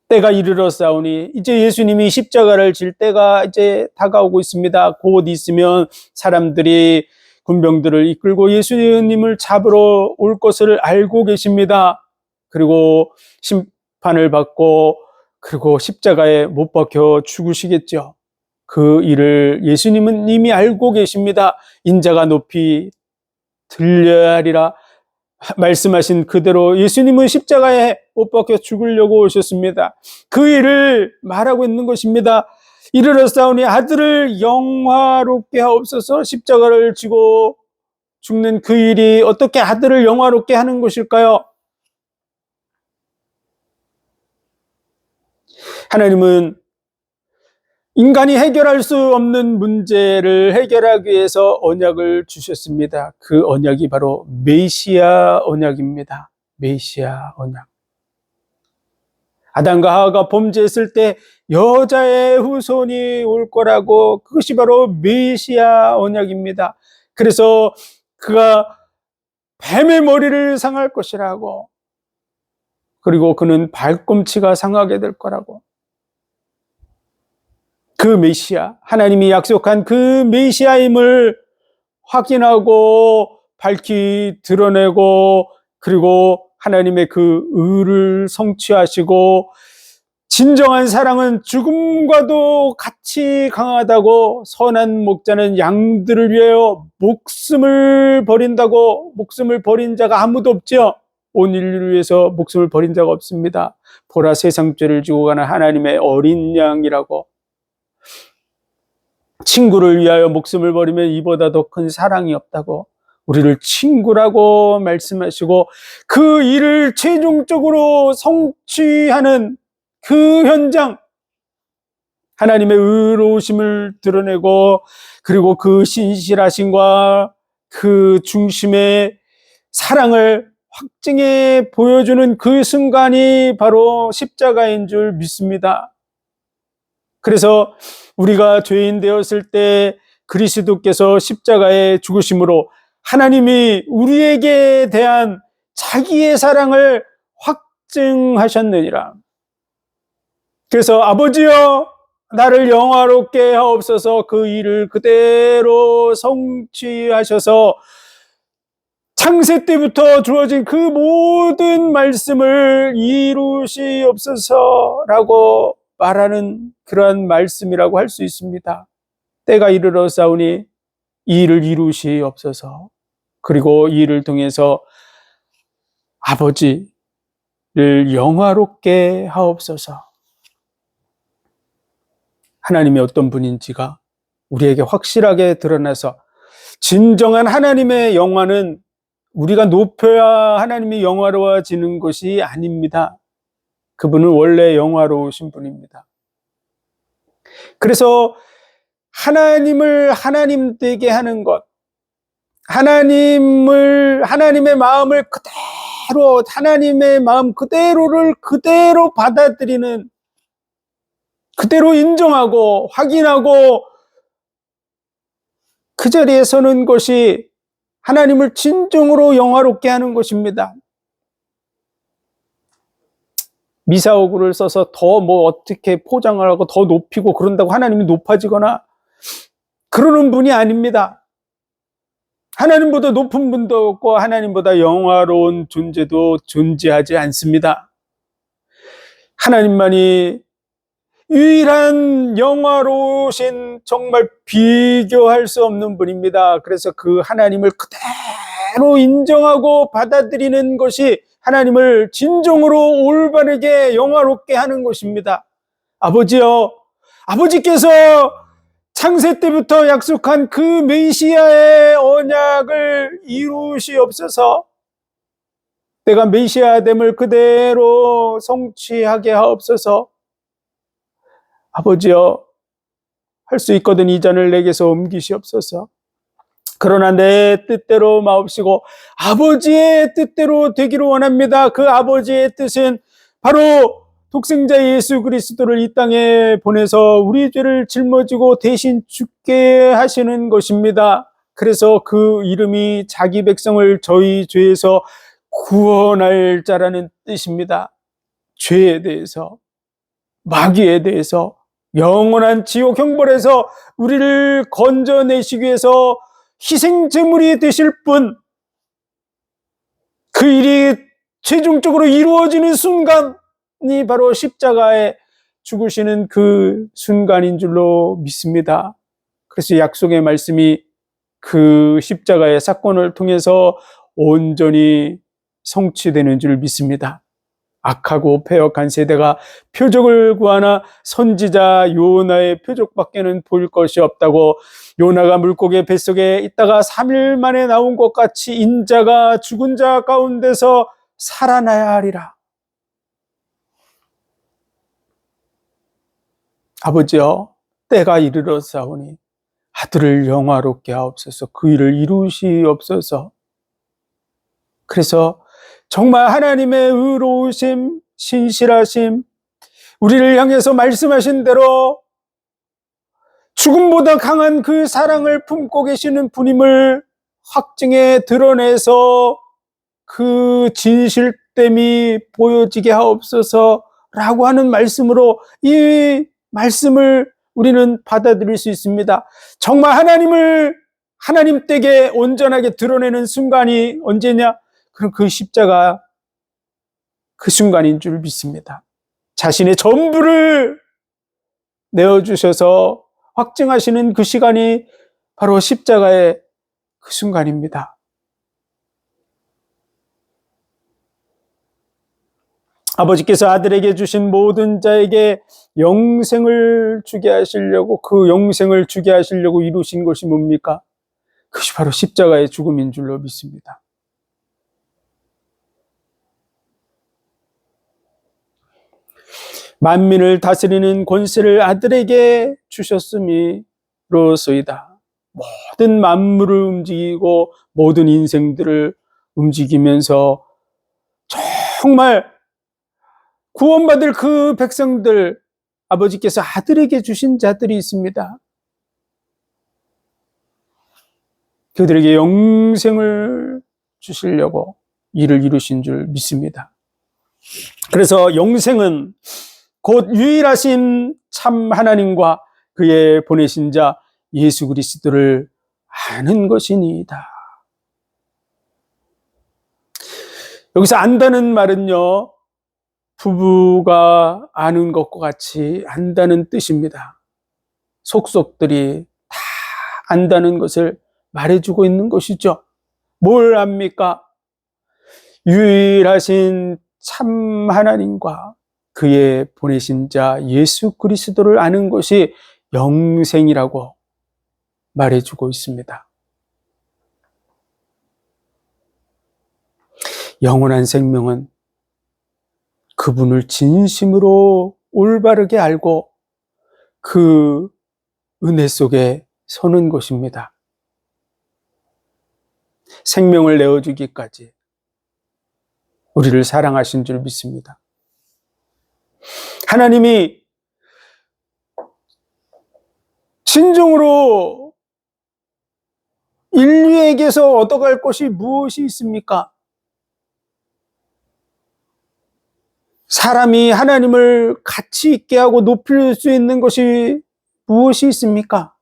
때가 이르렀사오니 이제 예수님이 십자가를 질 때가 이제 다가오고 있습니다. 곧 있으면 사람들이 군병들을 이끌고 예수님을 잡으러 올 것을 알고 계십니다. 그리고 심판을 받고 그리고 십자가에 못 박혀 죽으시겠죠. 그 일을 예수님은 이미 알고 계십니다. 인자가 높이 들려야 하리라 말씀하신 그대로 예수님은 십자가에 못 박혀 죽으려고 오셨습니다. 그 일을 말하고 있는 것입니다. 이르렀사오니 아들을 영화롭게 하옵소서. 십자가를 지고 죽는 그 일이 어떻게 아들을 영화롭게 하는 것일까요? 하나님은 인간이 해결할 수 없는 문제를 해결하기 위해서 언약을 주셨습니다. 그 언약이 바로 메시아 언약입니다. 메시아 언약. 아담과 하와가 범죄했을 때 여자의 후손이 올 거라고, 그것이 바로 메시아 언약입니다. 그래서 그가 뱀의 머리를 상할 것이라고, 그리고 그는 발꿈치가 상하게 될 거라고. 그 메시아, 하나님이 약속한 그 메시아임을 확인하고 밝히 드러내고, 그리고 하나님의 그 의를 성취하시고, 진정한 사랑은 죽음과도 같이 강하다고, 선한 목자는 양들을 위하여 목숨을 버린다고. 목숨을 버린 자가 아무도 없죠. 온 인류를 위해서 목숨을 버린 자가 없습니다. 보라, 세상 죄를 지고 가는 하나님의 어린 양이라고. 친구를 위하여 목숨을 버리면 이보다 더 큰 사랑이 없다고. 우리를 친구라고 말씀하시고 그 일을 최종적으로 성취하는 그 현장, 하나님의 의로우심을 드러내고 그리고 그 신실하심과 그 중심의 사랑을 확증해 보여주는 그 순간이 바로 십자가인 줄 믿습니다. 그래서 우리가 죄인 되었을 때 그리스도께서 십자가에 죽으심으로 하나님이 우리에게 대한 자기의 사랑을 확증하셨느니라. 그래서 아버지여 나를 영화롭게 하옵소서, 그 일을 그대로 성취하셔서 창세 때부터 주어진 그 모든 말씀을 이루시옵소서라고 말하는 그러한 말씀이라고 할 수 있습니다. 때가 이르렀사오니 이 일을 이루시옵소서. 그리고 이 일을 통해서 아버지를 영화롭게 하옵소서. 하나님이 어떤 분인지가 우리에게 확실하게 드러나서 진정한 하나님의 영화는 우리가 높여야 하나님이 영화로워지는 것이 아닙니다. 그분은 원래 영화로우신 분입니다. 그래서 하나님을 하나님 되게 하는 것, 하나님의 마음을 그대로, 하나님의 마음 그대로를 그대로 받아들이는, 그대로 인정하고 확인하고 그 자리에 서는 것이 하나님을 진정으로 영화롭게 하는 것입니다. 미사오구를 써서 더 어떻게 포장을 하고 더 높이고 그런다고 하나님이 높아지거나 그러는 분이 아닙니다. 하나님보다 높은 분도 없고 하나님보다 영화로운 존재도 존재하지 않습니다. 하나님만이 유일한 영화로우신, 정말 비교할 수 없는 분입니다. 그래서 그 하나님을 그대로 인정하고 받아들이는 것이 하나님을 진정으로 올바르게 영화롭게 하는 것입니다. 아버지여, 아버지께서 창세 때부터 약속한 그 메시아의 언약을 이루시옵소서. 내가 메시아됨을 그대로 성취하게 하옵소서. 아버지여, 할 수 있거든 이 잔을 내게서 옮기시옵소서. 그러나 내 뜻대로 마옵시고 아버지의 뜻대로 되기를 원합니다. 그 아버지의 뜻은 바로 독생자 예수 그리스도를 이 땅에 보내서 우리 죄를 짊어지고 대신 죽게 하시는 것입니다. 그래서 그 이름이 자기 백성을 저희 죄에서 구원할 자라는 뜻입니다. 죄에 대해서, 마귀에 대해서, 영원한 지옥 형벌에서 우리를 건져내시기 위해서 희생제물이 되실 분, 그 일이 최종적으로 이루어지는 순간이 바로 십자가에 죽으시는 그 순간인 줄로 믿습니다. 그래서 약속의 말씀이 그 십자가의 사건을 통해서 온전히 성취되는 줄 믿습니다. 악하고 패역한 세대가 표적을 구하나 선지자 요나의 표적밖에는 볼 것이 없다고, 요나가 물고기 뱃속에 있다가 3일 만에 나온 것 같이 인자가 죽은 자 가운데서 살아나야 하리라. 아버지여, 때가 이르렀사오니 아들을 영화롭게 하옵소서. 그 일을 이루시옵소서. 그래서 정말 하나님의 의로우심, 신실하심, 우리를 향해서 말씀하신 대로 죽음보다 강한 그 사랑을 품고 계시는 분임을 확증해 드러내서 그 진실됨이 보여지게 하옵소서라고 하는 말씀으로 이 말씀을 우리는 받아들일 수 있습니다. 정말 하나님 댁에 온전하게 드러내는 순간이 언제냐? 그럼 그 십자가 그 순간인 줄 믿습니다. 자신의 전부를 내어주셔서 확증하시는 그 시간이 바로 십자가의 그 순간입니다. 아버지께서 아들에게 주신 모든 자에게 영생을 주게 하시려고, 그 영생을 주게 하시려고 이루신 것이 뭡니까? 그것이 바로 십자가의 죽음인 줄로 믿습니다. 만민을 다스리는 권세를 아들에게 주셨음이로소이다. 모든 만물을 움직이고 모든 인생들을 움직이면서 정말 구원받을 그 백성들, 아버지께서 아들에게 주신 자들이 있습니다. 그들에게 영생을 주시려고 일을 이루신 줄 믿습니다. 그래서 영생은 곧 유일하신 참 하나님과 그의 보내신 자 예수 그리스도를 아는 것이니이다. 여기서 안다는 말은요, 부부가 아는 것과 같이 안다는 뜻입니다. 속속들이 다 안다는 것을 말해주고 있는 것이죠. 뭘 압니까? 유일하신 참 하나님과 그의 보내신 자 예수 그리스도를 아는 것이 영생이라고 말해주고 있습니다. 영원한 생명은 그분을 진심으로 올바르게 알고 그 은혜 속에 서는 것입니다. 생명을 내어주기까지 우리를 사랑하신 줄 믿습니다. 하나님이 진정으로 인류에게서 얻어갈 것이 무엇이 있습니까? 사람이 하나님을 가치 있게 하고 높일 수 있는 것이 무엇이 있습니까?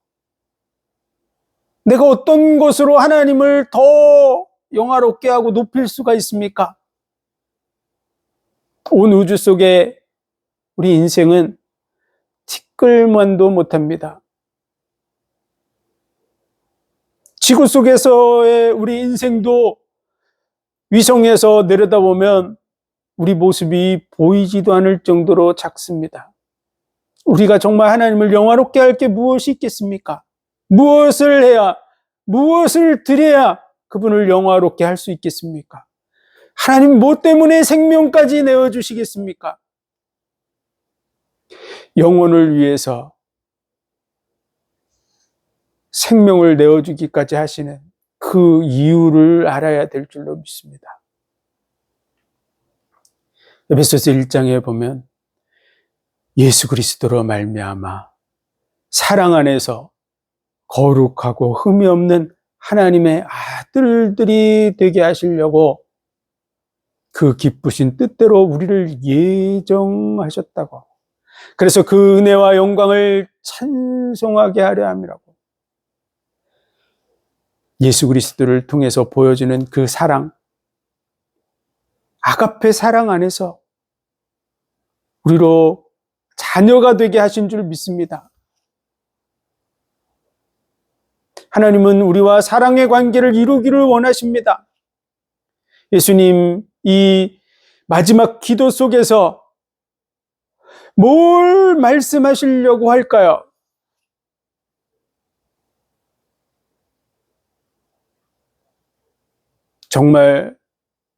내가 어떤 것으로 하나님을 더 영화롭게 하고 높일 수가 있습니까? 온 우주 속에 우리 인생은 티끌만도 못합니다. 지구 속에서의 우리 인생도 위성에서 내려다보면 우리 모습이 보이지도 않을 정도로 작습니다. 우리가 정말 하나님을 영화롭게 할 게 무엇이 있겠습니까? 무엇을 해야, 무엇을 드려야 그분을 영화롭게 할 수 있겠습니까? 하나님 뭐 때문에 생명까지 내어주시겠습니까? 영혼을 위해서 생명을 내어주기까지 하시는 그 이유를 알아야 될 줄로 믿습니다. 에베소서 1장에 보면 예수 그리스도로 말미암아 사랑 안에서 거룩하고 흠이 없는 하나님의 아들들이 되게 하시려고 그 기쁘신 뜻대로 우리를 예정하셨다고. 그래서 그 은혜와 영광을 찬송하게 하려 함이라고. 예수 그리스도를 통해서 보여주는 그 사랑, 아가페 사랑 안에서 우리로 자녀가 되게 하신 줄 믿습니다. 하나님은 우리와 사랑의 관계를 이루기를 원하십니다. 예수님 이 마지막 기도 속에서 뭘 말씀하시려고 할까요? 정말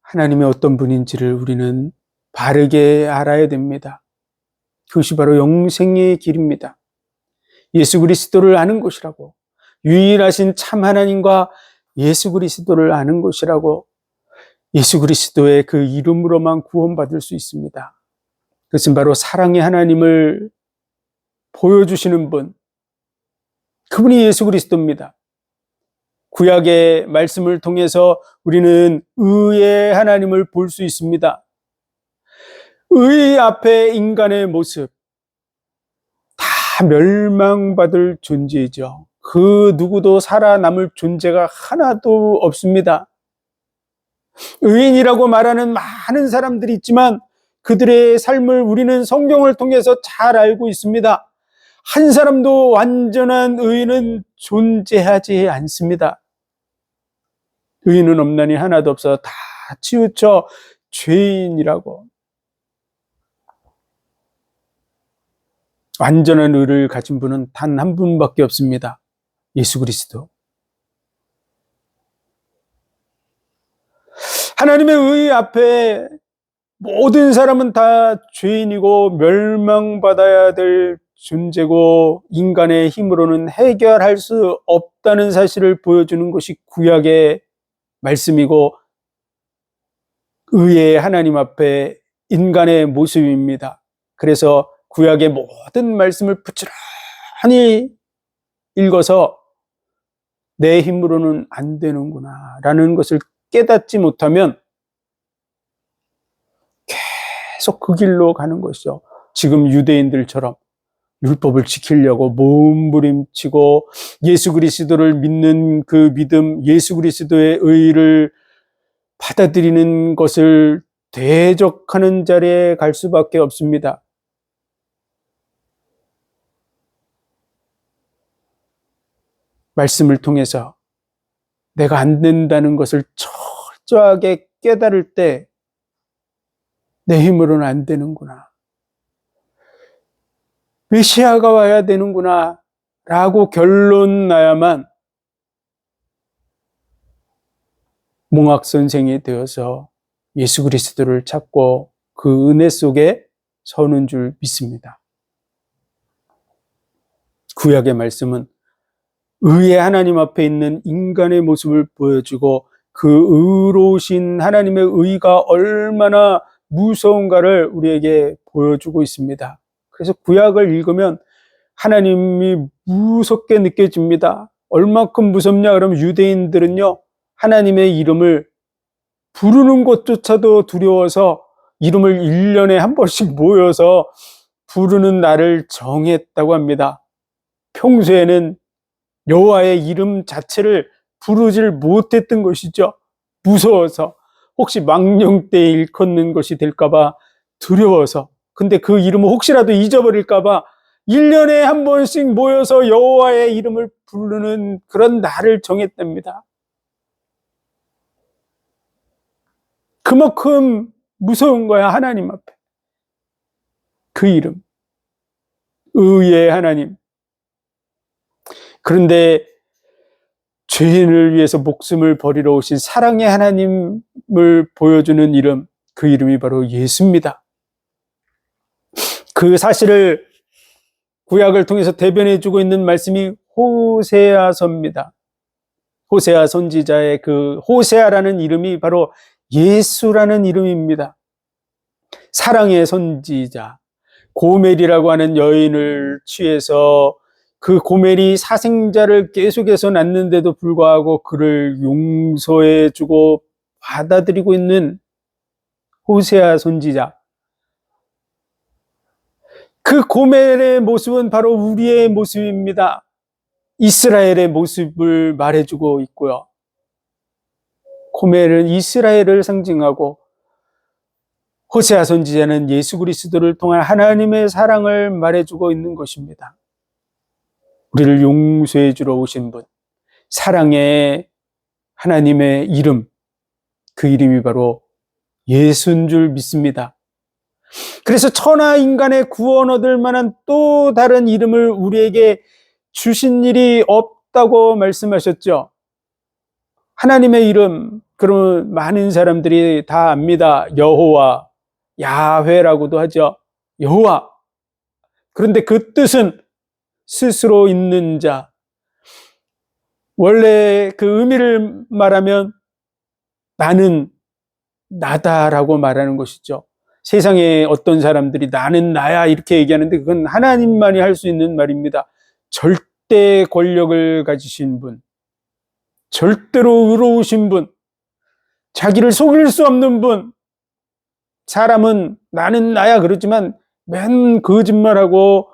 하나님이 어떤 분인지를 우리는 바르게 알아야 됩니다. 그것이 바로 영생의 길입니다. 예수 그리스도를 아는 것이라고, 유일하신 참 하나님과 예수 그리스도를 아는 것이라고, 예수 그리스도의 그 이름으로만 구원받을 수 있습니다. 그것은 바로 사랑의 하나님을 보여주시는 분, 그분이 예수 그리스도입니다. 구약의 말씀을 통해서 우리는 의의 하나님을 볼 수 있습니다. 의 앞에 인간의 모습, 다 멸망받을 존재이죠. 그 누구도 살아남을 존재가 하나도 없습니다. 의인이라고 말하는 많은 사람들이 있지만 그들의 삶을 우리는 성경을 통해서 잘 알고 있습니다. 한 사람도 완전한 의인은 존재하지 않습니다. 의인은 없나니 하나도 없어 다 치우쳐 죄인이라고. 완전한 의를 가진 분은 단 한 분밖에 없습니다. 예수 그리스도. 하나님의 의 앞에 모든 사람은 다 죄인이고 멸망받아야 될 존재고 인간의 힘으로는 해결할 수 없다는 사실을 보여주는 것이 구약의 말씀이고 의의 하나님 앞에 인간의 모습입니다. 그래서 구약의 모든 말씀을 부지런히 읽어서 내 힘으로는 안 되는구나 라는 것을 깨닫지 못하면 계속 그 길로 가는 것이죠. 지금 유대인들처럼 율법을 지키려고 몸부림치고 예수 그리스도를 믿는 그 믿음, 예수 그리스도의 의를 받아들이는 것을 대적하는 자리에 갈 수밖에 없습니다. 말씀을 통해서 내가 안 된다는 것을 철저하게 깨달을 때 내 힘으로는 안 되는구나. 메시아가 와야 되는구나 라고 결론 나야만 몽학 선생이 되어서 예수 그리스도를 찾고 그 은혜 속에 서는 줄 믿습니다. 구약의 말씀은 의의 하나님 앞에 있는 인간의 모습을 보여주고 그 의로우신 하나님의 의가 얼마나 무서운가를 우리에게 보여주고 있습니다. 그래서 구약을 읽으면 하나님이 무섭게 느껴집니다. 얼마큼 무섭냐 그러면 유대인들은요, 하나님의 이름을 부르는 것조차도 두려워서 이름을 1년에 한 번씩 모여서 부르는 날을 정했다고 합니다. 평소에는 여호와의 이름 자체를 부르질 못했던 것이죠. 무서워서. 혹시 망령 때 일컫는 것이 될까봐 두려워서. 근데 그 이름을 혹시라도 잊어버릴까봐 1년에 한 번씩 모여서 여호와의 이름을 부르는 그런 날을 정했답니다. 그만큼 무서운 거야, 하나님 앞에. 그 이름. 의의 하나님. 그런데 죄인을 위해서 목숨을 버리러 오신 사랑의 하나님을 보여주는 이름, 그 이름이 바로 예수입니다. 그 사실을 구약을 통해서 대변해주고 있는 말씀이 호세아서입니다. 호세아 선지자의 그 호세아라는 이름이 바로 예수라는 이름입니다. 사랑의 선지자, 고멜이라고 하는 여인을 취해서 그 고멜이 사생자를 계속해서 낳는데도 불구하고 그를 용서해주고 받아들이고 있는 호세아 선지자. 그 고멜의 모습은 바로 우리의 모습입니다. 이스라엘의 모습을 말해주고 있고요. 고멜은 이스라엘을 상징하고 호세아 선지자는 예수 그리스도를 통한 하나님의 사랑을 말해주고 있는 것입니다. 우리를 용서해 주러 오신 분, 사랑의 하나님의 이름, 그 이름이 바로 예수인 줄 믿습니다. 그래서 천하 인간의 구원 얻을 만한 또 다른 이름을 우리에게 주신 일이 없다고 말씀하셨죠. 하나님의 이름, 그러면 많은 사람들이 다 압니다. 여호와, 야훼라고도 하죠. 여호와. 그런데 그 뜻은 스스로 있는 자. 원래 그 의미를 말하면 나는 나다라고 말하는 것이죠. 세상에 어떤 사람들이 나는 나야 이렇게 얘기하는데 그건 하나님만이 할 수 있는 말입니다. 절대 권력을 가지신 분, 절대로 의로우신 분, 자기를 속일 수 없는 분. 사람은 나는 나야 그러지만 맨 거짓말하고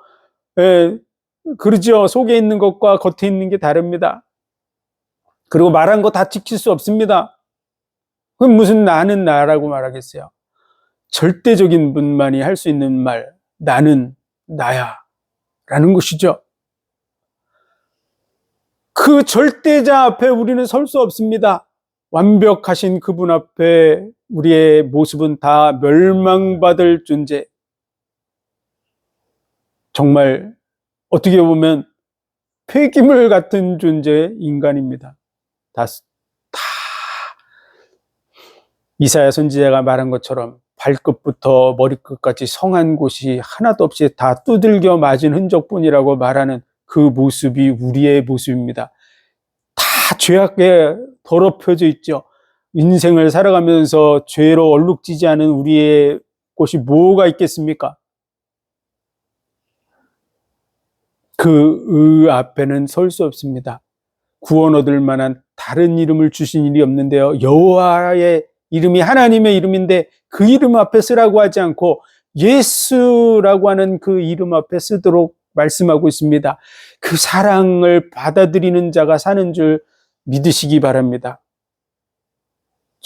그러죠. 속에 있는 것과 겉에 있는 게 다릅니다. 그리고 말한 거 다 지킬 수 없습니다. 그럼 무슨 나는 나라고 말하겠어요. 절대적인 분만이 할 수 있는 말, 나는 나야 라는 것이죠. 그 절대자 앞에 우리는 설 수 없습니다. 완벽하신 그분 앞에 우리의 모습은 다 멸망받을 존재. 정말 어떻게 보면 폐기물 같은 존재의 인간입니다. 다 이사야 선지자가 말한 것처럼 발끝부터 머리끝까지 성한 곳이 하나도 없이 다 두들겨 맞은 흔적뿐이라고 말하는 그 모습이 우리의 모습입니다. 다 죄악에 더럽혀져 있죠. 인생을 살아가면서 죄로 얼룩지지 않은 우리의 곳이 뭐가 있겠습니까? 그 앞에는 설 수 없습니다. 구원 얻을 만한 다른 이름을 주신 일이 없는데요. 여호와의 이름이 하나님의 이름인데 그 이름 앞에 쓰라고 하지 않고 예수라고 하는 그 이름 앞에 쓰도록 말씀하고 있습니다. 그 사랑을 받아들이는 자가 사는 줄 믿으시기 바랍니다.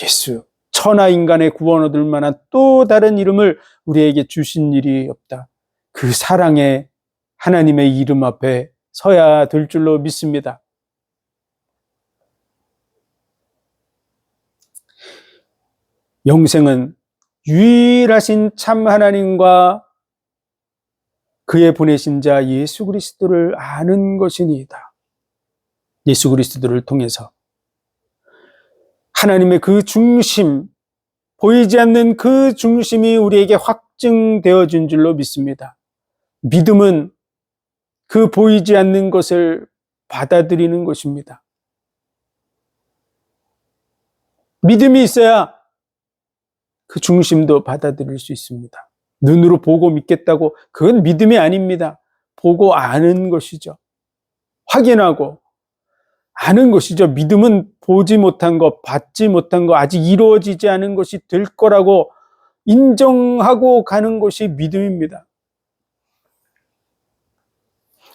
예수, 천하 인간의 구원 얻을 만한 또 다른 이름을 우리에게 주신 일이 없다. 그 사랑의 하나님의 이름 앞에 서야 될 줄로 믿습니다. 영생은 유일하신 참 하나님과 그의 보내신 자 예수 그리스도를 아는 것이니이다. 예수 그리스도를 통해서 하나님의 그 중심, 보이지 않는 그 중심이 우리에게 확증되어진 줄로 믿습니다. 믿음은 그 보이지 않는 것을 받아들이는 것입니다. 믿음이 있어야 그 중심도 받아들일 수 있습니다. 눈으로 보고 믿겠다고 그건 믿음이 아닙니다. 보고 아는 것이죠. 확인하고 아는 것이죠. 믿음은 보지 못한 것, 받지 못한 것, 아직 이루어지지 않은 것이 될 거라고 인정하고 가는 것이 믿음입니다.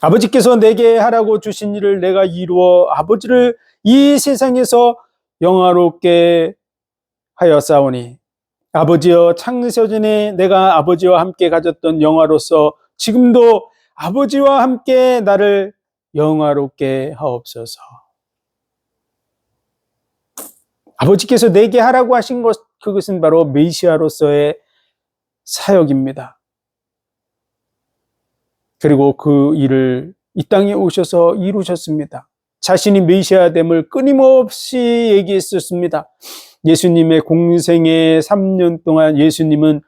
아버지께서 내게 하라고 주신 일을 내가 이루어 아버지를 이 세상에서 영화롭게 하였사오니 아버지여 창세전에 내가 아버지와 함께 가졌던 영화로서 지금도 아버지와 함께 나를 영화롭게 하옵소서. 아버지께서 내게 하라고 하신 것, 그것은 바로 메시아로서의 사역입니다. 그리고 그 일을 이 땅에 오셔서 이루셨습니다. 자신이 메시아됨을 끊임없이 얘기했었습니다. 예수님의 공생의 3년 동안 예수님은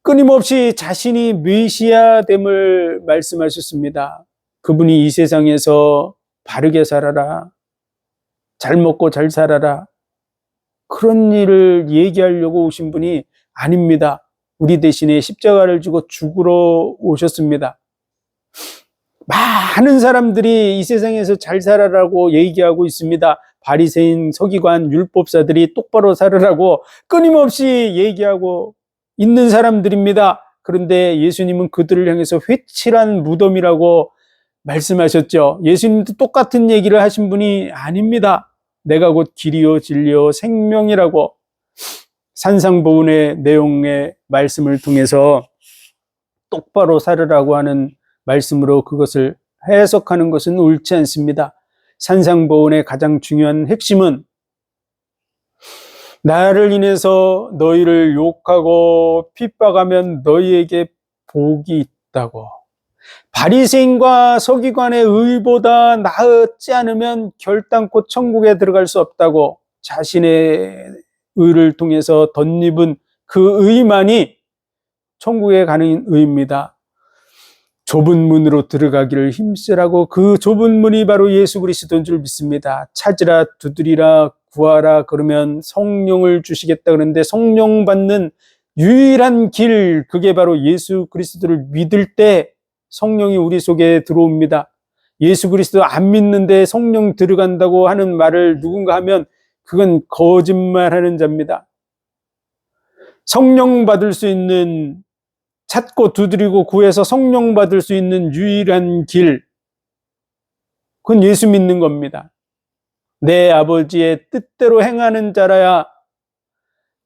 끊임없이 자신이 메시아됨을 말씀하셨습니다. 그분이 이 세상에서 바르게 살아라, 잘 먹고 잘 살아라, 그런 일을 얘기하려고 오신 분이 아닙니다. 우리 대신에 십자가를 지고 죽으러 오셨습니다. 많은 사람들이 이 세상에서 잘 살아라고 얘기하고 있습니다. 바리새인, 서기관, 율법사들이 똑바로 살으라고 끊임없이 얘기하고 있는 사람들입니다. 그런데 예수님은 그들을 향해서 회칠한 무덤이라고 말씀하셨죠. 예수님도 똑같은 얘기를 하신 분이 아닙니다. 내가 곧 길이요 진리요 생명이라고 산상보훈의 내용의 말씀을 통해서 똑바로 살으라고 하는 말씀으로 그것을 해석하는 것은 옳지 않습니다. 산상보훈의 가장 중요한 핵심은 나를 인해서 너희를 욕하고 핍박하면 너희에게 복이 있다고, 바리새인과 서기관의 의보다 나았지 않으면 결단코 천국에 들어갈 수 없다고 자신의 의를 통해서 덧입은 그 의만이 천국에 가는 의입니다. 좁은 문으로 들어가기를 힘쓰라고, 그 좁은 문이 바로 예수 그리스도인 줄 믿습니다. 찾으라, 두드리라, 구하라 그러면 성령을 주시겠다 그러는데 성령 받는 유일한 길, 그게 바로 예수 그리스도를 믿을 때 성령이 우리 속에 들어옵니다. 예수 그리스도 안 믿는데 성령 들어간다고 하는 말을 누군가 하면 그건 거짓말하는 자입니다. 성령 받을 수 있는, 찾고 두드리고 구해서 성령 받을 수 있는 유일한 길, 그건 예수 믿는 겁니다. 내 아버지의 뜻대로 행하는 자라야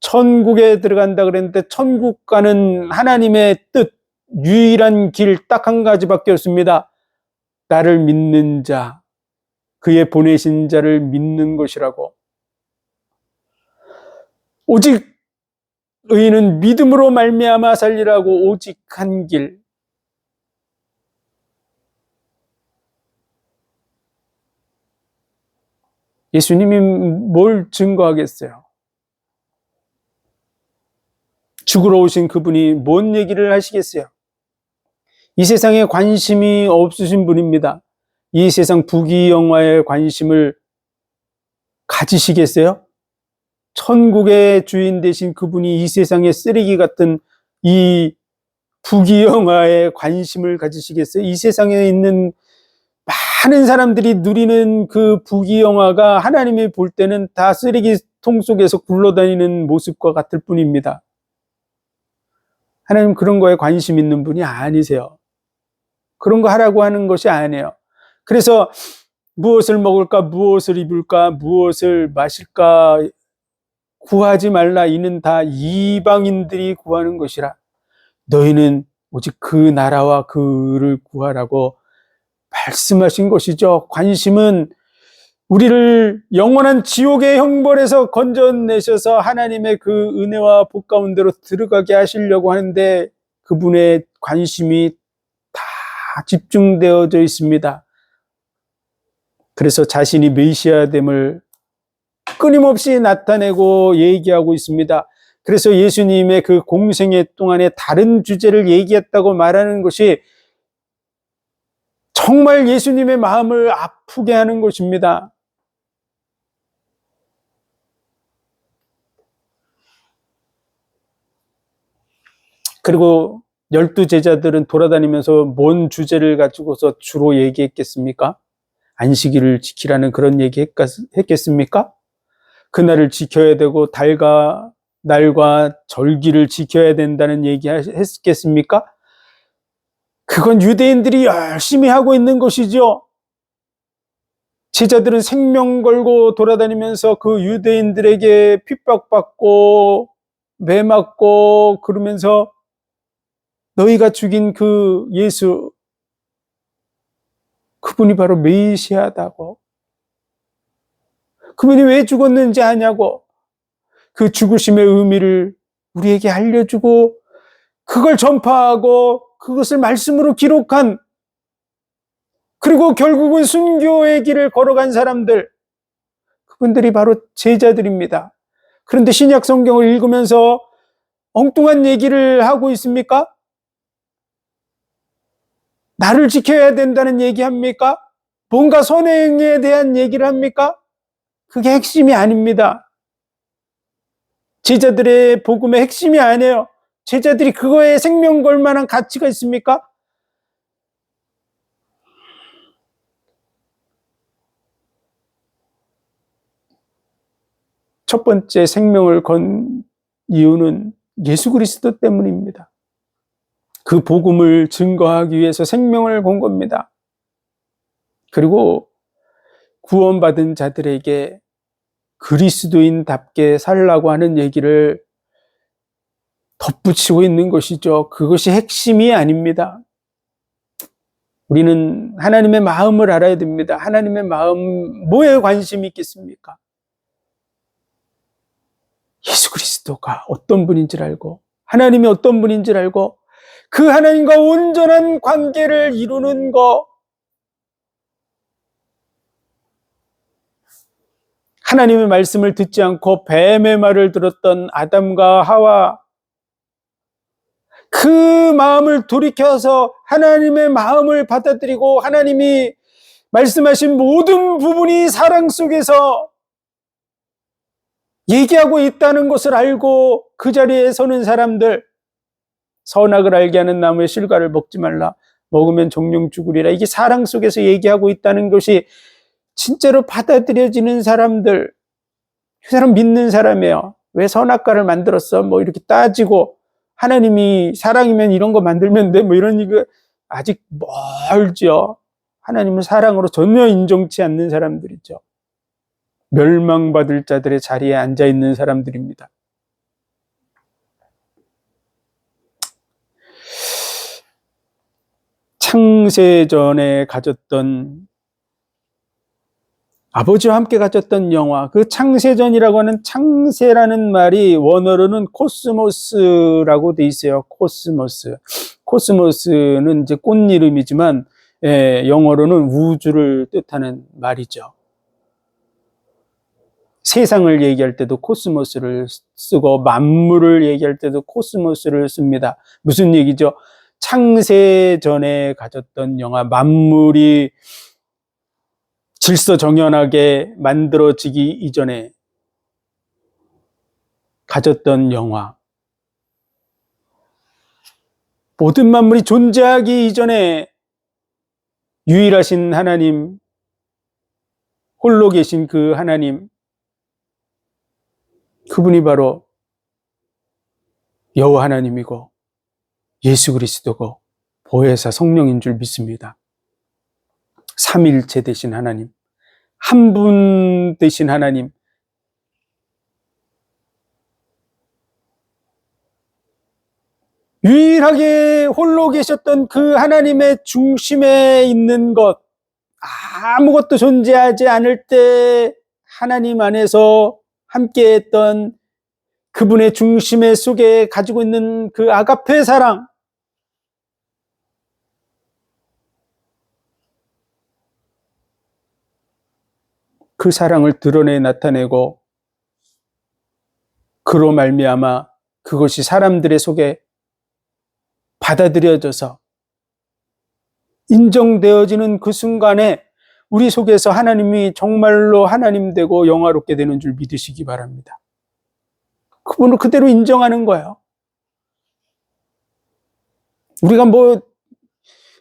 천국에 들어간다 그랬는데 천국 가는 하나님의 뜻, 유일한 길 딱 한 가지밖에 없습니다. 나를 믿는 자, 그의 보내신 자를 믿는 것이라고. 오직 의인은 믿음으로 말미암아 살리라고, 오직 한 길. 예수님이 뭘 증거하겠어요? 죽으러 오신 그분이 뭔 얘기를 하시겠어요? 이 세상에 관심이 없으신 분입니다. 이 세상 부귀영화에 관심을 가지시겠어요? 천국의 주인 되신 그분이 이 세상의 쓰레기 같은 이 부귀영화에 관심을 가지시겠어요? 이 세상에 있는 많은 사람들이 누리는 그 부귀영화가 하나님이 볼 때는 다 쓰레기통 속에서 굴러다니는 모습과 같을 뿐입니다. 하나님 그런 거에 관심 있는 분이 아니세요. 그런 거 하라고 하는 것이 아니에요. 그래서 무엇을 먹을까, 무엇을 입을까, 무엇을 마실까 구하지 말라. 이는 다 이방인들이 구하는 것이라. 너희는 오직 그 나라와 그를 구하라고 말씀하신 것이죠. 관심은 우리를 영원한 지옥의 형벌에서 건져내셔서 하나님의 그 은혜와 복 가운데로 들어가게 하시려고 하는데 그분의 관심이 다 집중되어져 있습니다. 그래서 자신이 메시아됨을 끊임없이 나타내고 얘기하고 있습니다. 그래서 예수님의 그 공생애 동안에 다른 주제를 얘기했다고 말하는 것이 정말 예수님의 마음을 아프게 하는 것입니다. 그리고 12 제자들은 돌아다니면서 뭔 주제를 가지고서 주로 얘기했겠습니까? 안식일을 지키라는 그런 얘기 했겠습니까? 그날을 지켜야 되고 달과 날과 절기를 지켜야 된다는 얘기 했겠습니까? 그건 유대인들이 열심히 하고 있는 것이죠. 제자들은 생명 걸고 돌아다니면서 그 유대인들에게 핍박받고 매맞고 그러면서 너희가 죽인 그 예수, 그분이 바로 메시아다고, 그분이 왜 죽었는지 아냐고, 그 죽으심의 의미를 우리에게 알려주고 그걸 전파하고 그것을 말씀으로 기록한, 그리고 결국은 순교의 길을 걸어간 사람들, 그분들이 바로 제자들입니다. 그런데 신약 성경을 읽으면서 엉뚱한 얘기를 하고 있습니까? 나를 지켜야 된다는 얘기합니까? 뭔가 선행에 대한 얘기를 합니까? 그게 핵심이 아닙니다. 제자들의 복음의 핵심이 아니에요. 제자들이 그거에 생명 걸 만한 가치가 있습니까? 첫 번째 생명을 건 이유는 예수 그리스도 때문입니다. 그 복음을 증거하기 위해서 생명을 건 겁니다. 그리고 구원받은 자들에게 그리스도인답게 살라고 하는 얘기를 덧붙이고 있는 것이죠. 그것이 핵심이 아닙니다. 우리는 하나님의 마음을 알아야 됩니다. 하나님의 마음, 뭐에 관심이 있겠습니까? 예수 그리스도가 어떤 분인지를 알고, 하나님이 어떤 분인지를 알고, 그 하나님과 온전한 관계를 이루는 것, 하나님의 말씀을 듣지 않고 뱀의 말을 들었던 아담과 하와, 그 마음을 돌이켜서 하나님의 마음을 받아들이고 하나님이 말씀하신 모든 부분이 사랑 속에서 얘기하고 있다는 것을 알고 그 자리에 서는 사람들, 선악을 알게 하는 나무의 실과를 먹지 말라, 먹으면 정령 죽으리라, 이게 사랑 속에서 얘기하고 있다는 것이 진짜로 받아들여지는 사람들, 그 사람 믿는 사람이에요. 왜 선악과를 만들었어? 뭐 이렇게 따지고, 하나님이 사랑이면 이런 거 만들면 돼? 뭐 이런 얘기 아직 멀죠. 하나님은 사랑으로 전혀 인정치 않는 사람들이죠. 멸망받을 자들의 자리에 앉아 있는 사람들입니다. 창세전에 가졌던, 아버지와 함께 가졌던 영화, 그 창세전이라고 하는 창세라는 말이 원어로는 코스모스라고 돼 있어요. 코스모스. 코스모스는 이제 꽃 이름이지만, 영어로는 우주를 뜻하는 말이죠. 세상을 얘기할 때도 코스모스를 쓰고 만물을 얘기할 때도 코스모스를 씁니다. 무슨 얘기죠? 창세 전에 가졌던 영화, 만물이 질서정연하게 만들어지기 이전에 가졌던 영화, 모든 만물이 존재하기 이전에 유일하신 하나님, 홀로 계신 그 하나님, 그분이 바로 여호와 하나님이고 예수 그리스도고 보혜사 성령인 줄 믿습니다. 삼위일체 되신 하나님, 한 분 되신 하나님, 유일하게 홀로 계셨던 그 하나님의 중심에 있는 것, 아무것도 존재하지 않을 때 하나님 안에서 함께했던 그분의 중심의 속에 가지고 있는 그 아가페 사랑, 그 사랑을 드러내 나타내고 그로 말미암아 그것이 사람들의 속에 받아들여져서 인정되어지는 그 순간에 우리 속에서 하나님이 정말로 하나님 되고 영화롭게 되는 줄 믿으시기 바랍니다. 그분을 그대로 인정하는 거예요. 우리가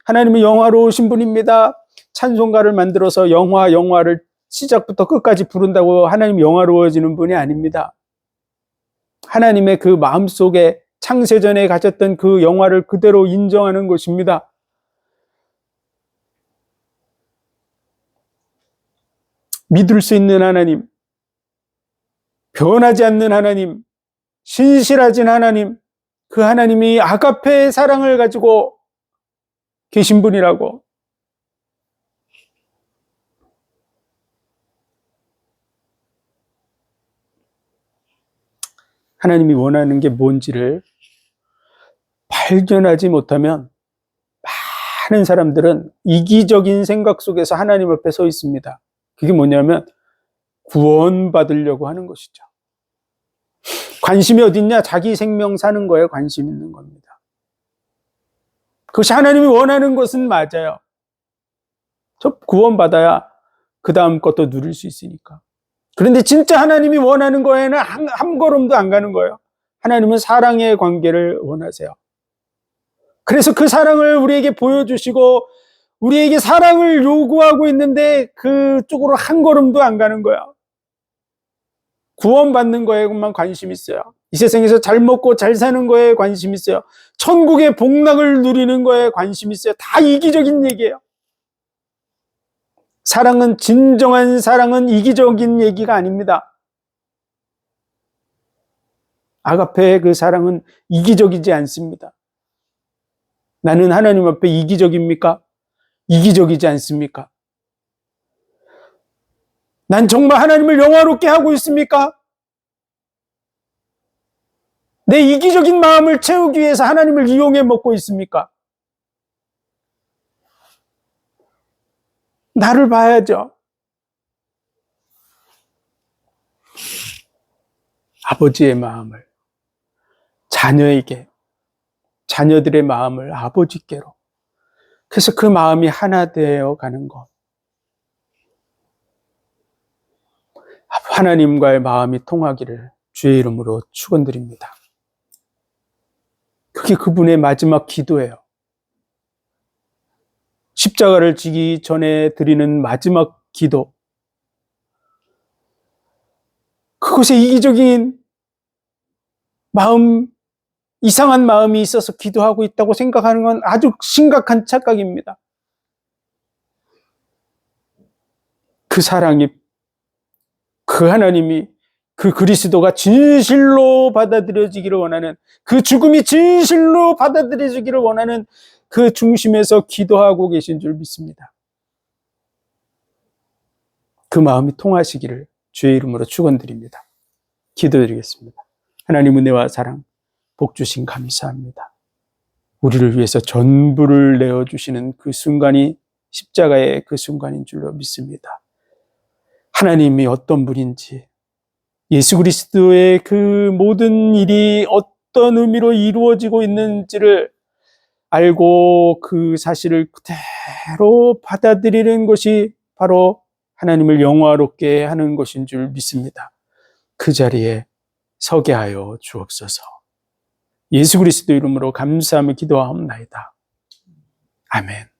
하나님이 영화로우신 분입니다, 찬송가를 만들어서 영화를 시작부터 끝까지 부른다고 하나님이 영화로워지는 분이 아닙니다. 하나님의 그 마음속에 창세전에 가졌던 그 영화를 그대로 인정하는 것입니다. 믿을 수 있는 하나님, 변하지 않는 하나님, 신실하신 하나님, 그 하나님이 아가페의 사랑을 가지고 계신 분이라고. 하나님이 원하는 게 뭔지를 발견하지 못하면 많은 사람들은 이기적인 생각 속에서 하나님 앞에 서 있습니다. 그게 뭐냐면 구원받으려고 하는 것이죠. 관심이 어딨냐? 자기 생명 사는 거에 관심 있는 겁니다. 그것이 하나님이 원하는 것은 맞아요. 저 구원받아야 그 다음 것도 누릴 수 있으니까. 그런데 진짜 하나님이 원하는 거에는 한 걸음도 안 가는 거예요. 하나님은 사랑의 관계를 원하세요. 그래서 그 사랑을 우리에게 보여주시고 우리에게 사랑을 요구하고 있는데 그쪽으로 한 걸음도 안 가는 거야. 구원받는 거에만 관심 있어요. 이 세상에서 잘 먹고 잘 사는 거에 관심 있어요. 천국의 복락을 누리는 거에 관심 있어요. 다 이기적인 얘기예요. 사랑은, 진정한 사랑은 이기적인 얘기가 아닙니다. 아가페의 그 사랑은 이기적이지 않습니다. 나는 하나님 앞에 이기적입니까? 이기적이지 않습니까? 난 정말 하나님을 영화롭게 하고 있습니까? 내 이기적인 마음을 채우기 위해서 하나님을 이용해 먹고 있습니까? 나를 봐야죠. 아버지의 마음을 자녀에게, 자녀들의 마음을 아버지께로, 그래서 그 마음이 하나 되어 가는 것, 하나님과의 마음이 통하기를 주의 이름으로 축원드립니다. 그게 그분의 마지막 기도예요. 십자가를 지기 전에 드리는 마지막 기도, 그것에 이기적인 마음, 이상한 마음이 있어서 기도하고 있다고 생각하는 건 아주 심각한 착각입니다. 그 사랑이, 그 하나님이, 그 그리스도가 진실로 받아들여지기를 원하는, 그 죽음이 진실로 받아들여지기를 원하는 그 중심에서 기도하고 계신 줄 믿습니다. 그 마음이 통하시기를 주의 이름으로 축원드립니다. 기도드리겠습니다. 하나님 은혜와 사랑, 복 주신 감사합니다. 우리를 위해서 전부를 내어주시는 그 순간이 십자가의 그 순간인 줄로 믿습니다. 하나님이 어떤 분인지, 예수 그리스도의 그 모든 일이 어떤 의미로 이루어지고 있는지를 알고 그 사실을 그대로 받아들이는 것이 바로 하나님을 영화롭게 하는 것인 줄 믿습니다. 그 자리에 서게 하여 주옵소서. 예수 그리스도 이름으로 감사하며 기도하옵나이다. 아멘.